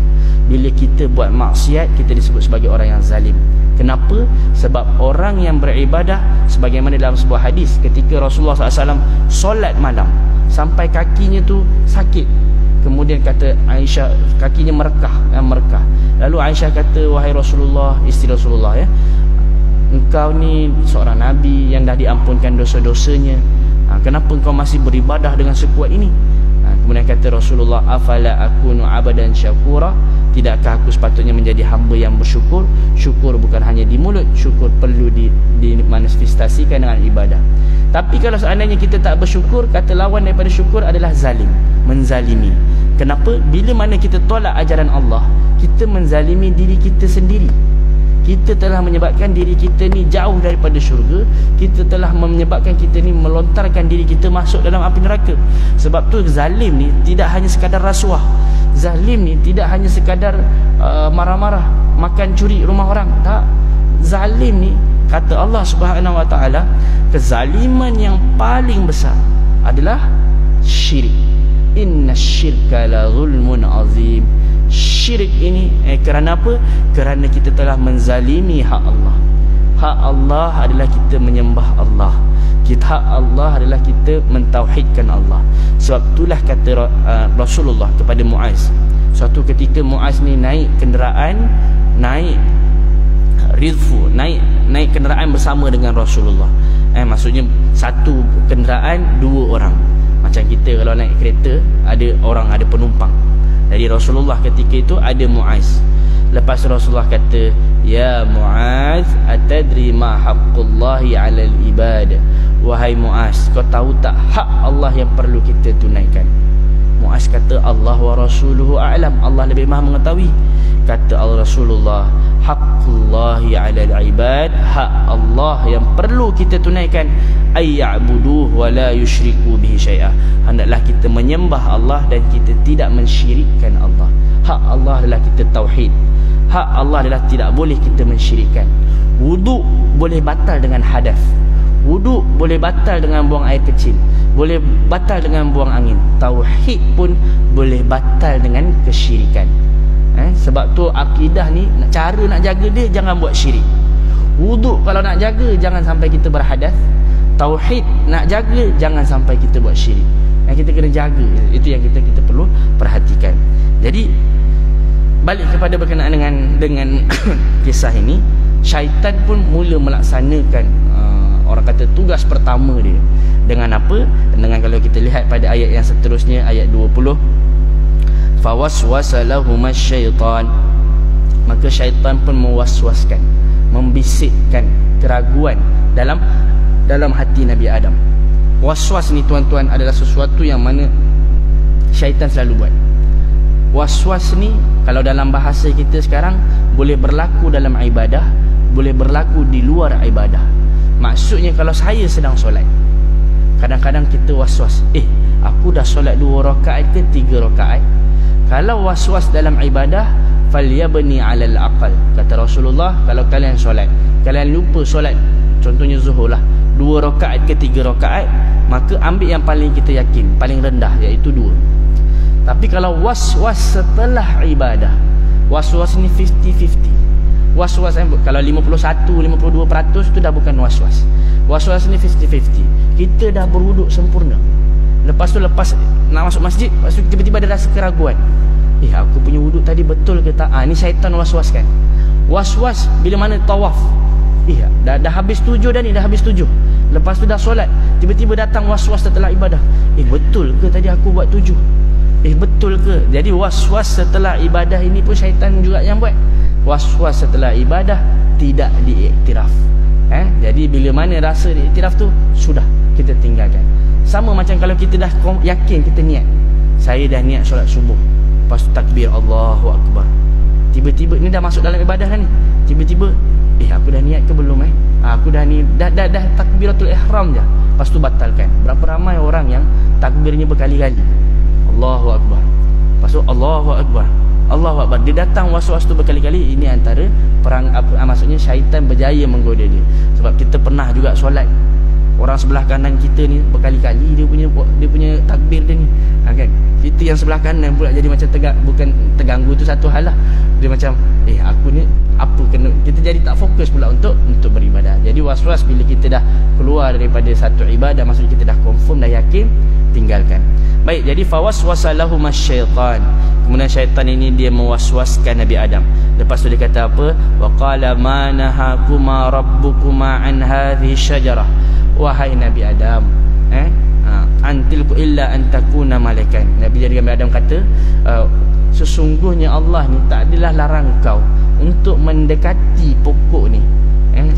Bila kita buat maksiat, kita disebut sebagai orang yang zalim. Kenapa? Sebab orang yang beribadah, sebagaimana dalam sebuah hadis, ketika Rasulullah SAW solat malam sampai kakinya tu sakit, kemudian kata Aisyah, kakinya merekah. Lalu Aisyah kata, wahai Rasulullah, isteri Rasulullah, engkau ni seorang Nabi yang dah diampunkan dosa-dosanya, kenapa engkau masih beribadah dengan sekuat ini? Kemudian kata Rasulullah, afala akunu abadan syakura, tidakkah aku sepatutnya menjadi hamba yang bersyukur? Syukur bukan hanya di mulut, syukur perlu dimanifestasikan dengan ibadah. Tapi kalau seandainya kita tak bersyukur, kata lawan daripada syukur adalah zalim, menzalimi. Kenapa? Bila mana kita tolak ajaran Allah, kita menzalimi diri kita sendiri. Kita telah menyebabkan diri kita ni jauh daripada syurga. Kita telah menyebabkan kita ni melontarkan diri kita masuk dalam api neraka. Sebab tu zalim ni tidak hanya sekadar rasuah. Zalim ni tidak hanya sekadar marah-marah, makan curi rumah orang. Tak. Zalim ni, kata Allah Subhanahu Wa Taala, kezaliman yang paling besar adalah syirik. Inna syirka la zulmun azim. Syirik ini kerana apa? Kerana kita telah menzalimi hak Allah. Hak Allah adalah kita menyembah Allah. Hak Allah adalah kita mentauhidkan Allah. Sebab itulah kata Rasulullah kepada Muaz. Suatu ketika Muaz ni naik kenderaan, naik ridfu, naik kenderaan bersama dengan Rasulullah. Maksudnya satu kenderaan dua orang. Macam kita kalau naik kereta, ada orang, ada penumpang. Jadi Rasulullah ketika itu ada Muaz. Lepas Rasulullah kata, Ya Muaz, atadri ma haqqullahi 'alal ibad? Wahai Muaz, kau tahu tak hak Allah yang perlu kita tunaikan? Muaz kata, Allah wa rasuluhu a'lam, Allah lebih maha mengetahui. Kata Rasulullah, haqqullahi 'alal ibad, hak Allah yang perlu kita tunaikan, ayya'buduhu wa la yusyriku bihi syai'a, hendaklah kita menyembah Allah dan kita tidak mensyirikkan Allah. Hak Allah adalah kita tauhid. Hak Allah adalah tidak boleh kita mensyirikkan. Wuduk boleh batal dengan hadas. Wuduk boleh batal dengan buang air kecil, boleh batal dengan buang angin. Tauhid pun boleh batal dengan kesyirikan. Sebab tu akidah ni, cara nak jaga dia, jangan buat syirik. Wuduk kalau nak jaga, jangan sampai kita berhadas. Tauhid nak jaga, jangan sampai kita buat syirik. Yang kita kena jaga, itu yang kita perlu perhatikan. Jadi balik kepada berkenaan dengan kisah ini, syaitan pun mula melaksanakan orang kata tugas pertama dia. Dengan apa? Dengan kalau kita lihat pada ayat yang seterusnya, ayat 20, fawaswasa lahumas syaitan, maka syaitan pun mewaswaskan, membisikkan keraguan dalam hati Nabi Adam. Waswas ni tuan-tuan adalah sesuatu yang mana syaitan selalu buat. Waswas ni kalau dalam bahasa kita sekarang boleh berlaku dalam ibadah, boleh berlaku di luar ibadah. Maksudnya kalau saya sedang solat, kadang-kadang kita waswas, aku dah solat 2 rakaat ke 3 rakaat. Kalau waswas dalam ibadah, falyabni 'alal aqal. Kata Rasulullah, kalau kalian solat, kalian lupa solat, contohnya zuhur lah, 2 rakaat ke 3 rakaat, maka ambil yang paling kita yakin, paling rendah, iaitu 2. Tapi kalau waswas setelah ibadah, waswas ni 50-50. Waswas kalau 51-52% itu dah bukan waswas. Waswas ni 50-50. Kita dah berwuduk sempurna, lepas nak masuk masjid, lepas tu tiba-tiba ada rasa keraguan, aku punya wuduk tadi betul ke tak? Ni syaitan waswaskan. Waswas bila mana tawaf, dah habis 7 dah ni, dah habis 7. Lepas tu dah solat, tiba-tiba datang waswas setelah ibadah, betul ke tadi aku buat 7? Betul ke? Jadi waswas setelah ibadah ini pun syaitan juga yang buat. Waswas setelah ibadah tidak diiktiraf. Jadi bila mana rasa diiktiraf tu, sudah kita tinggalkan. Sama macam kalau kita dah yakin, kita niat, saya dah niat solat subuh, lepas tu takbir Allahu Akbar, tiba-tiba ni dah masuk dalam ibadah dah ni, tiba-tiba aku dah niat ke belum? Aku dah ni dah takbiratul ihram je, lepas tu batalkan. Berapa ramai orang yang takbirnya berkali-kali, Allahu Akbar, lepas tu Allahu Akbar, Allahu Akbar, dia datang waswas tu berkali-kali. Ini antara perang maksudnya syaitan berjaya menggoda dia. Sebab kita pernah juga solat, orang sebelah kanan kita ni berkali-kali dia punya takbir dia ni, kan? Kita yang sebelah kanan pula jadi macam bukan terganggu tu satu hal lah. Dia macam aku ni apa kena, kita jadi tak fokus pula untuk beribadah. Jadi waswas bila kita dah keluar daripada satu ibadah, maksudnya kita dah confirm, dah yakin, tinggalkan. Baik, jadi fawaswasa lahumas syaitan, kemudian syaitan ini dia mewaswaskan Nabi Adam. Lepas tu dia kata apa? Wa qala ma nahakuma rabbukuma an hadhihi syajarah. Wahai Nabi Adam, antilku illa an takuna malaikan. Nabi Adam kata, sesungguhnya Allah ni tak adalah larang kau untuk mendekati pokok ni,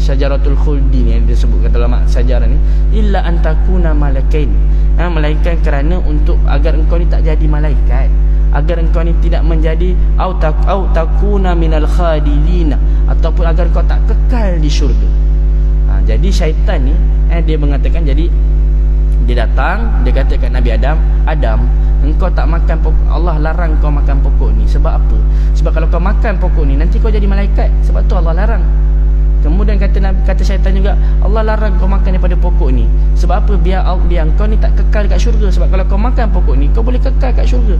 syajaratul khuldi ni yang disebutkan dalam sejarah ni, illa an takuna malaikain, melainkan kerana untuk agar engkau ni tak jadi malaikat, agar engkau ni tidak menjadi au takuna minal khadilina, ataupun agar kau tak kekal di syurga. Jadi syaitan ni dia mengatakan, jadi dia datang, dia kata kat Nabi Adam, engkau tak makan pokok, Allah larang kau makan pokok ni. Sebab apa? Sebab kalau kau makan pokok ni, nanti kau jadi malaikat. Sebab tu Allah larang. Kemudian kata syaitan juga, Allah larang kau makan daripada pokok ni. Sebab apa? Biar kau ni tak kekal dekat syurga. Sebab kalau kau makan pokok ni, kau boleh kekal kat syurga.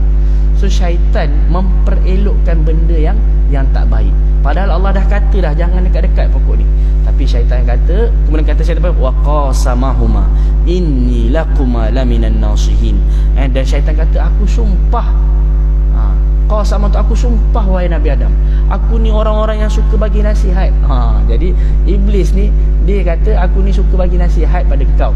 So syaitan memperelokkan benda yang tak baik. Padahal Allah dah kata dah, jangan dekat-dekat pokok ni. Tapi syaitan kata, kemudian kata syaitan apa? Wa qasamahuma inni lakuma laminan nasihin. Dan syaitan kata, aku sumpah, qasam tu, aku sumpah wahai Nabi Adam, aku ni orang-orang yang suka bagi nasihat. Jadi iblis ni dia kata, aku ni suka bagi nasihat pada kau.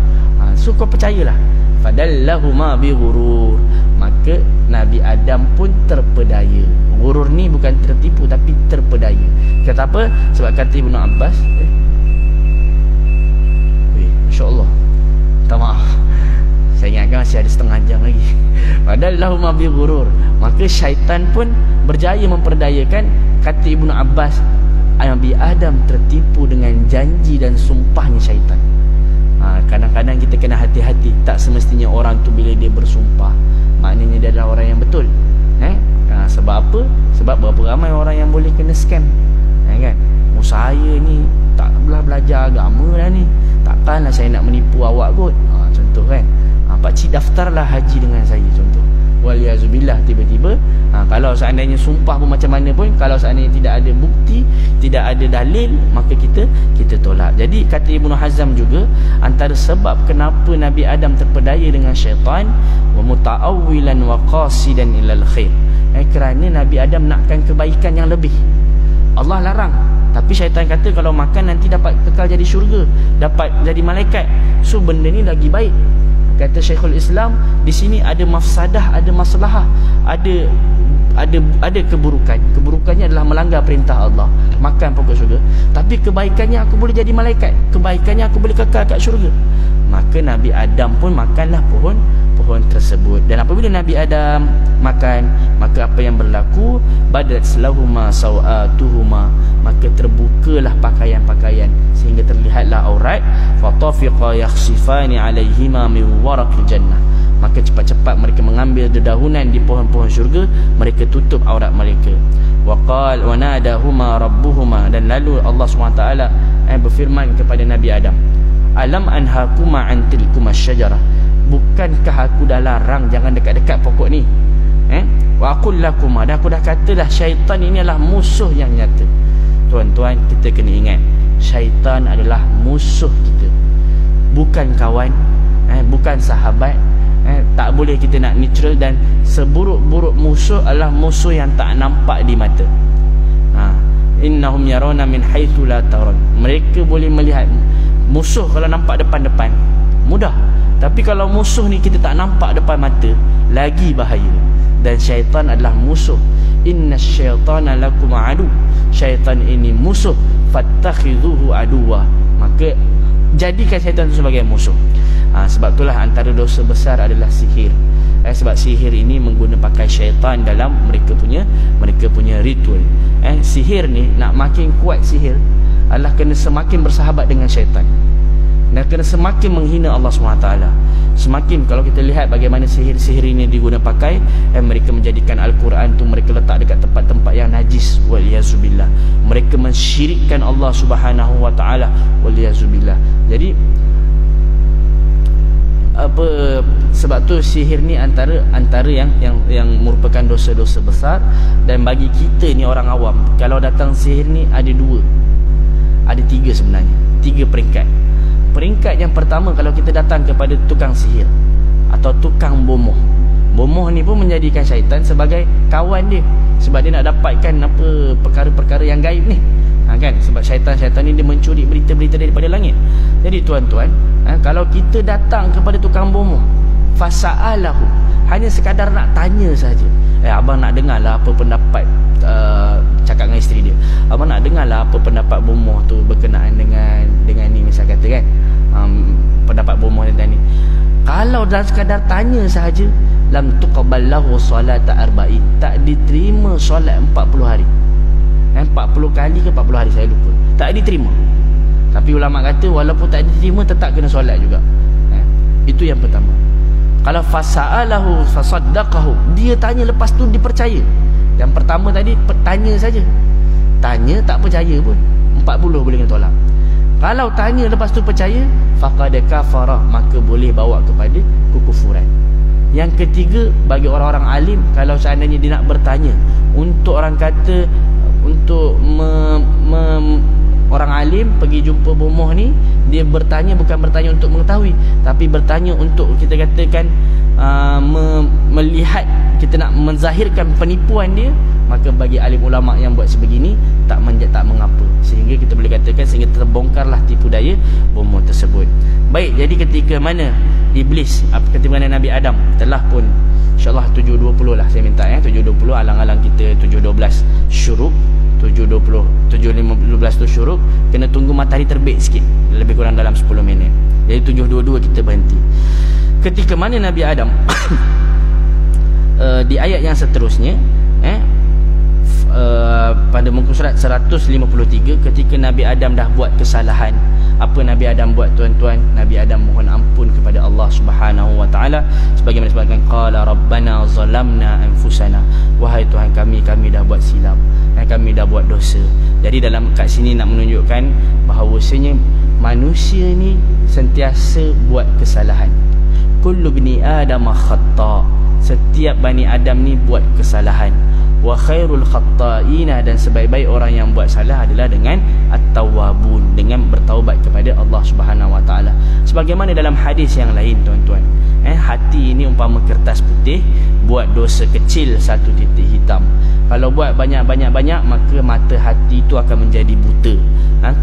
So kau percayalah. Fadallahuma bighurur, maka Nabi Adam pun terpedaya. Gurur ni bukan tertipu tapi terpedaya. Kata apa? Sebab kata Ibnu Abbas, Masya-Allah. Minta maaf. Saya ingatkan masih ada setengah jam lagi. Padahal lahum bi ghurur. Maka syaitan pun berjaya memperdayakan. Kata Ibnu Abbas, Nabi Adam tertipu dengan janji dan sumpahnya syaitan. Kadang-kadang kita kena hati-hati. Tak semestinya orang tu bila dia bersumpah maknanya dia adalah orang yang betul. Sebab apa? Sebab berapa ramai orang yang boleh kena scam, kan? Saya ni tak belajar agama dah ni, takkanlah saya nak menipu awak kot. Contoh kan, pakcik daftarlah haji dengan saya, contoh. Waliyazubillah, tiba-tiba kalau seandainya sumpah pun macam mana pun, kalau seandainya tidak ada bukti, tidak ada dalil, maka kita tolak. Jadi kata Ibnu Hazm juga, antara sebab kenapa Nabi Adam terpedaya dengan syaitan, wa muta'awwilan wa qasidan ilal khair, kerana Nabi Adam nakkan kebaikan yang lebih. Allah larang, tapi syaitan kata kalau makan nanti dapat kekal jadi syurga, dapat jadi malaikat. So benda ni lagi baik. Kata Syekhul Islam, di sini ada mafsadah, ada maslahah, ada keburukan. Keburukannya adalah melanggar perintah Allah, makan pokok syurga. Tapi kebaikannya aku boleh jadi malaikat, kebaikannya aku boleh kekal kat syurga. Maka Nabi Adam pun makanlah pohon tersebut. Dan apabila Nabi Adam makan, maka apa yang berlaku? Badat lahuma sawatuhuma, maka terbukalah pakaian-pakaian sehingga terlihatlah aurat. Fatafiqa yakhsifani alaihima min waraqil jannah, maka cepat-cepat mereka mengambil dedaunan di pohon-pohon syurga, mereka tutup aurat mereka. Waqal wa nadahuma rabbuhuma, dan lalu Allah SWT berfirman kepada Nabi Adam, alam anhakuma an tilkuma syajarah, bukankah aku dah larang jangan dekat-dekat pokok ni? Wa aqul lakuma, dan aku dah katalah syaitan ini adalah musuh yang nyata. Tuan-tuan, kita kena ingat, syaitan adalah musuh kita, bukan kawan, bukan sahabat. Tak boleh kita nak neutral. Dan seburuk-buruk musuh adalah musuh yang tak nampak di mata. Innahum yarawna min haitsu la tarawun, mereka boleh melihat musuh kalau nampak depan-depan, mudah. Tapi kalau musuh ni kita tak nampak depan mata, lagi bahaya. Dan syaitan adalah musuh. Inna syaitana lakum adu, syaitan ini musuh. Fattakhidhuhu aduwa, maka jadikan syaitan itu sebagai musuh. Sebab itulah antara dosa besar adalah sihir. Sebab sihir ini mengguna pakai syaitan dalam mereka punya ritual. Sihir ni nak makin kuat, sihir adalah kena semakin bersahabat dengan syaitan, dan kena semakin menghina Allah SWT. Semakin, kalau kita lihat bagaimana sihir-sihir ini diguna pakai, mereka menjadikan Al-Quran tu mereka letak dekat tempat-tempat yang najis, waliyazubillah. Mereka mensyirikkan Allah Subhanahu wa taala, waliyazubillah. Jadi sebab tu sihir ni antara yang merupakan dosa-dosa besar. Dan bagi kita ni orang awam, kalau datang sihir ni ada tiga sebenarnya, tiga peringkat. Peringkat yang pertama, kalau kita datang kepada tukang sihir atau tukang bomoh. Bomoh ni pun menjadikan syaitan sebagai kawan dia, sebab dia nak dapatkan perkara-perkara yang gaib ni, kan? Sebab syaitan ni dia mencuri berita-berita daripada langit. Jadi tuan-tuan, kalau kita datang kepada tukang bomoh, fasa'alahu, hanya sekadar nak tanya saja, abang nak dengar lah apa pendapat, cakap dengan isteri dia, abang nak dengar lah apa pendapat bomoh tu berkenaan dengan ni, misal kata kan, pendapat bomoh tentang ni. Kalau dah sekadar tanya sahaja, lam tuqabballahu salata arba'in, tak diterima solat 40 hari. 40 kali ke 40 hari, saya lupa, tak diterima. Tapi ulama kata walaupun tak diterima tetap kena solat juga. Itu yang pertama. Kalau fasa'alahu fasaddaqahu, dia tanya lepas tu dipercaya. Yang pertama tadi tanya saja, tanya tak percaya pun, 40 boleh kena tolak. Kalau tanya lepas tu percaya, faqad kafara, maka boleh bawa kepada kekufuran. Yang ketiga, bagi orang-orang alim, kalau seandainya dia nak bertanya, untuk orang kata untuk orang alim pergi jumpa bomoh ni, dia bertanya bukan bertanya untuk mengetahui, tapi bertanya untuk, kita katakan, melihat, kita nak menzahirkan penipuan dia, maka bagi alim ulama yang buat sebegini tak mengapa, sehingga kita boleh katakan sehingga terbongkarlah tipu daya bomoh tersebut. Baik, jadi ketika mana iblis, ketika mana Nabi Adam telah pun InsyaAllah 7.20 lah saya minta 7.20 alang-alang kita 7.12 syuruk. 7.15 tu syuruk, kena tunggu matahari terbit sikit, lebih kurang dalam 10 minit. Jadi 7.22 kita berhenti. Ketika mana Nabi Adam di ayat yang seterusnya pada muka surat 153, ketika Nabi Adam dah buat kesalahan, apa Nabi Adam buat tuan-tuan? Nabi Adam mohon ampun kepada Allah Subhanahu wa taala, sebagaimana disebutkan, qala rabbana zalamna anfusana, wahai Tuhan kami dah buat silap, kami dah buat dosa. Jadi dalam kat sini nak menunjukkan bahawasanya manusia ni sentiasa buat kesalahan. Kullu bani adam khata', setiap bani Adam ni buat kesalahan. Wa khairul khatta'ina, dan sebaik-baik orang yang buat salah adalah dengan at-tawwabun, dengan bertaubat kepada Allah Subhanahu wa taala. Sebagaimana dalam hadis yang lain tuan-tuan, hati ini umpama kertas putih, buat dosa kecil satu titik hitam. Kalau buat banyak-banyak maka mata hati itu akan menjadi buta.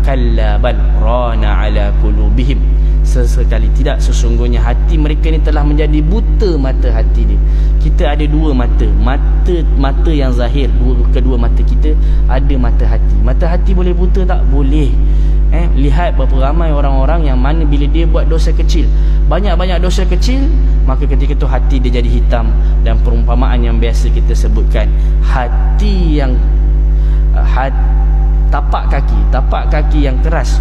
Kalla bal rana ala qulubihim, sesekali tidak, sesungguhnya hati mereka ni telah menjadi buta mata hati dia. Kita ada dua mata, mata yang zahir, kedua mata kita ada mata hati. Mata hati boleh buta tak? Boleh. Lihat berapa ramai orang-orang yang mana bila dia buat dosa kecil, banyak-banyak dosa kecil, maka ketika tu hati dia jadi hitam. Dan perumpamaan yang biasa kita sebutkan, hati yang tapak kaki yang keras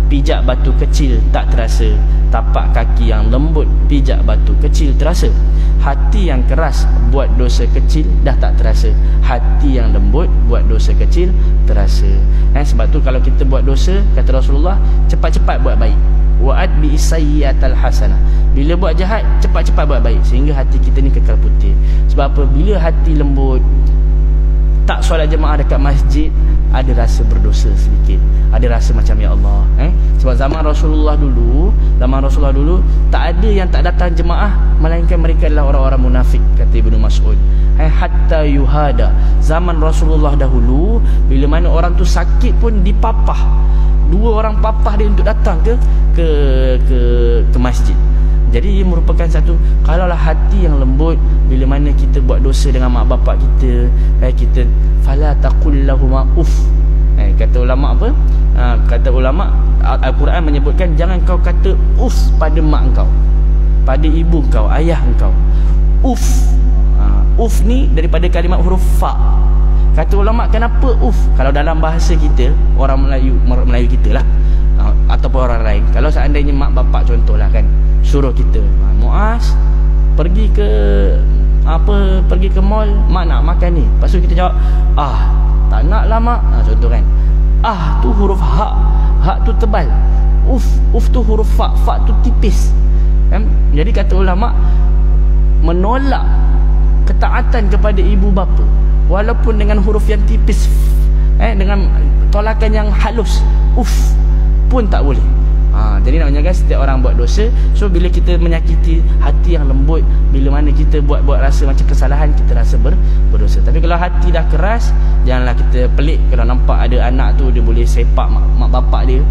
pijak batu kecil tak terasa, tapak kaki yang lembut pijak batu kecil terasa. Hati yang keras buat dosa kecil dah tak terasa, hati yang lembut buat dosa kecil terasa. Sebab tu kalau kita buat dosa, kata Rasulullah, cepat-cepat buat baik. Wa'ad bi sayyiatal hasanah, bila buat jahat cepat-cepat buat baik, sehingga hati kita ni kekal putih. Sebab apa? Bila hati lembut, tak solat jemaah dekat masjid, ada rasa berdosa sedikit, ada rasa macam ya Allah. Sebab zaman Rasulullah dulu tak ada yang tak datang jemaah, melainkan mereka adalah orang-orang munafik, kata Ibnu Mas'ud. Hatta yuhada, zaman Rasulullah dahulu, bila mana orang tu sakit pun dipapah, dua orang papah dia untuk datang ke masjid. Jadi ia merupakan satu, kalaulah hati yang lembut, bila mana kita buat dosa dengan mak bapak kita, kita fala taqul lahum uff. Kata ulama apa? Kata ulama, Al-Quran menyebutkan jangan kau kata uff pada mak kau, pada ibu kau, ayah kau. Uff. Uff ni daripada kalimat huruf fa. Kata ulama, kenapa uff? Kalau dalam bahasa kita, orang Melayu kita lah, ataupun orang lain, kalau seandainya mak bapak contohlah kan, suruh kita, Muaz pergi ke mall, mak nak makan ni. Lepas tu kita jawab, tak nak lah mak. Contoh kan, tu huruf hak tu tebal, uf tu huruf fa tu tipis. Jadi kata ulama, menolak ketaatan kepada ibu bapa walaupun dengan huruf yang tipis, dengan tolakan yang halus, pun tak boleh. Jadi nak menjaga setiap orang buat dosa. So bila kita menyakiti hati yang lembut, bila mana kita buat rasa macam kesalahan, kita rasa berdosa. Tapi kalau hati dah keras, janganlah kita pelik kalau nampak ada anak tu dia boleh sepak mak bapak dia.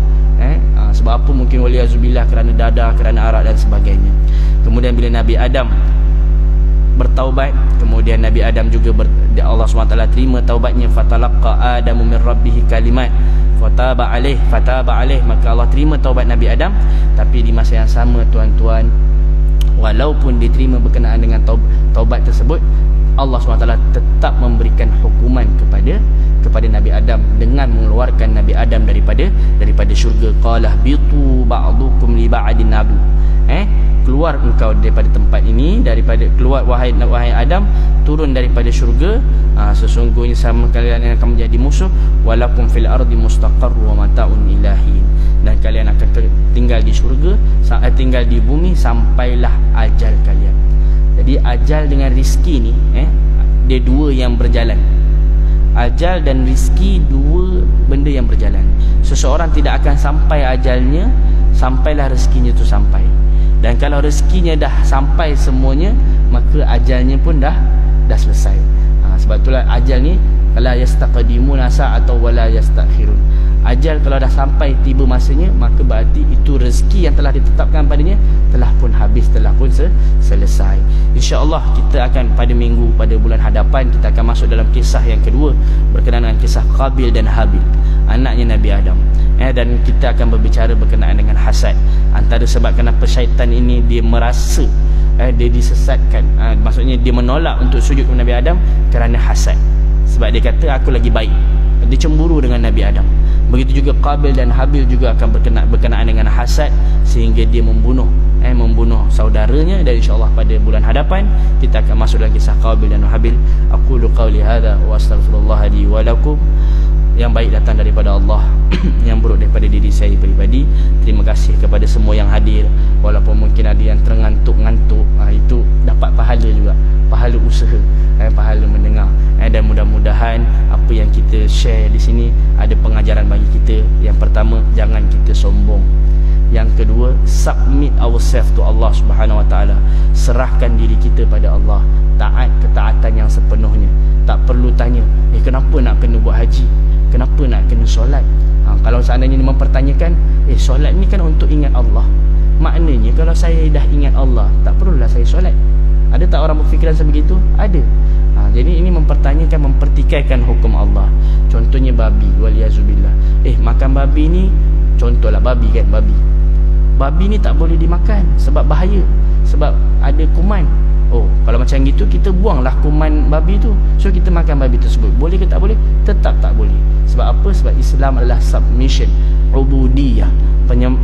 Sebab apa? Mungkin waliyazubillah kerana dada, kerana arak dan sebagainya. Kemudian bila Nabi Adam bertaubat, kemudian Nabi Adam juga Allah SWT terima taubatnya. Fatalaqa Adamu min rabbihi kalimat fataba alaih, maka Allah terima taubat Nabi Adam. Tapi di masa yang sama tuan-tuan, walaupun diterima berkenaan dengan taubat tersebut, Allah SWT tetap memberikan hukuman kepada Nabi Adam dengan mengeluarkan Nabi Adam daripada syurga. Qala bitu ba'dukum li ba'din adu. Keluar engkau daripada tempat ini, keluar wahai Adam, turun daripada syurga. Sesungguhnya sama kalian yang akan menjadi musuh. Walakum fil ardi mustaqarru wa mata'un ilahi, dan kalian akan tinggal di syurga, tinggal di bumi sampailah ajal kalian. Jadi ajal dengan rizki ni, dia dua yang berjalan. Ajal dan rizki, dua benda yang berjalan. Seseorang tidak akan sampai ajalnya sampailah rezekinya tu sampai. Dan kalau rezekinya dah sampai semuanya, maka ajalnya pun dah selesai. Sebab itulah ajal ni la yastaqdimuna sa'atan wala yastakhirun. Ajal kalau dah sampai tiba masanya, maka berarti itu rezeki yang telah ditetapkan padanya telah pun habis, telah pun selesai. InsyaAllah kita akan pada bulan hadapan kita akan masuk dalam kisah yang kedua berkenaan dengan kisah Qabil dan Habil, anaknya Nabi Adam. Dan kita akan berbicara berkenaan dengan hasad. Antara sebab kenapa syaitan ini dia merasa dia disesatkan, maksudnya dia menolak untuk sujud kepada Nabi Adam kerana hasad. Sebab dia kata aku lagi baik. Dia cemburu dengan Nabi Adam. Begitu juga Qabil dan Habil juga akan berkenaan dengan hasad, sehingga dia membunuh saudaranya. Dan insyaAllah pada bulan hadapan kita akan masuk dalam kisah Qabil dan Habil. Aqulu qawli hadha wa astaghfirullah li wa lakum. Yang baik datang daripada Allah, yang buruk daripada diri saya pribadi. Terima kasih kepada semua yang hadir, walaupun mungkin ada yang terngantuk-ngantuk, itu dapat pahala juga, pahala usaha, pahala mendengar. Dan mudah-mudahan apa yang kita share di sini ada pengajaran bagi kita. Yang pertama, jangan kita sombong. Yang kedua, submit ourselves to Allah Subhanahu Wa Taala. Serahkan diri kita pada Allah, taat ketaatan yang sepenuhnya. Tak perlu tanya, kenapa nak kena buat haji? Kenapa nak kena solat? Kalau seandainya mempertanyakan, solat ni kan untuk ingat Allah. Maknanya kalau saya dah ingat Allah, tak perlulah saya solat. Ada tak orang berfikiran sebegitu? Ada. Jadi ini mempertikaikan hukum Allah. Contohnya babi, waliyazubillah. Makan babi ni, contohlah babi kan, babi ni tak boleh dimakan sebab bahaya, sebab ada kuman. Kalau macam gitu kita buanglah kuman babi tu, so kita makan babi tersebut. Boleh ke tak boleh? Tetap tak boleh. Sebab apa? Sebab Islam adalah submission, ubudiyah,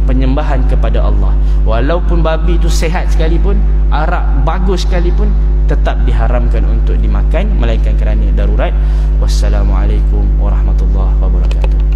penyembahan kepada Allah. Walaupun babi itu sehat sekalipun, arak bagus sekalipun, tetap diharamkan untuk dimakan, melainkan kerana darurat. Wassalamualaikum warahmatullahi wabarakatuh.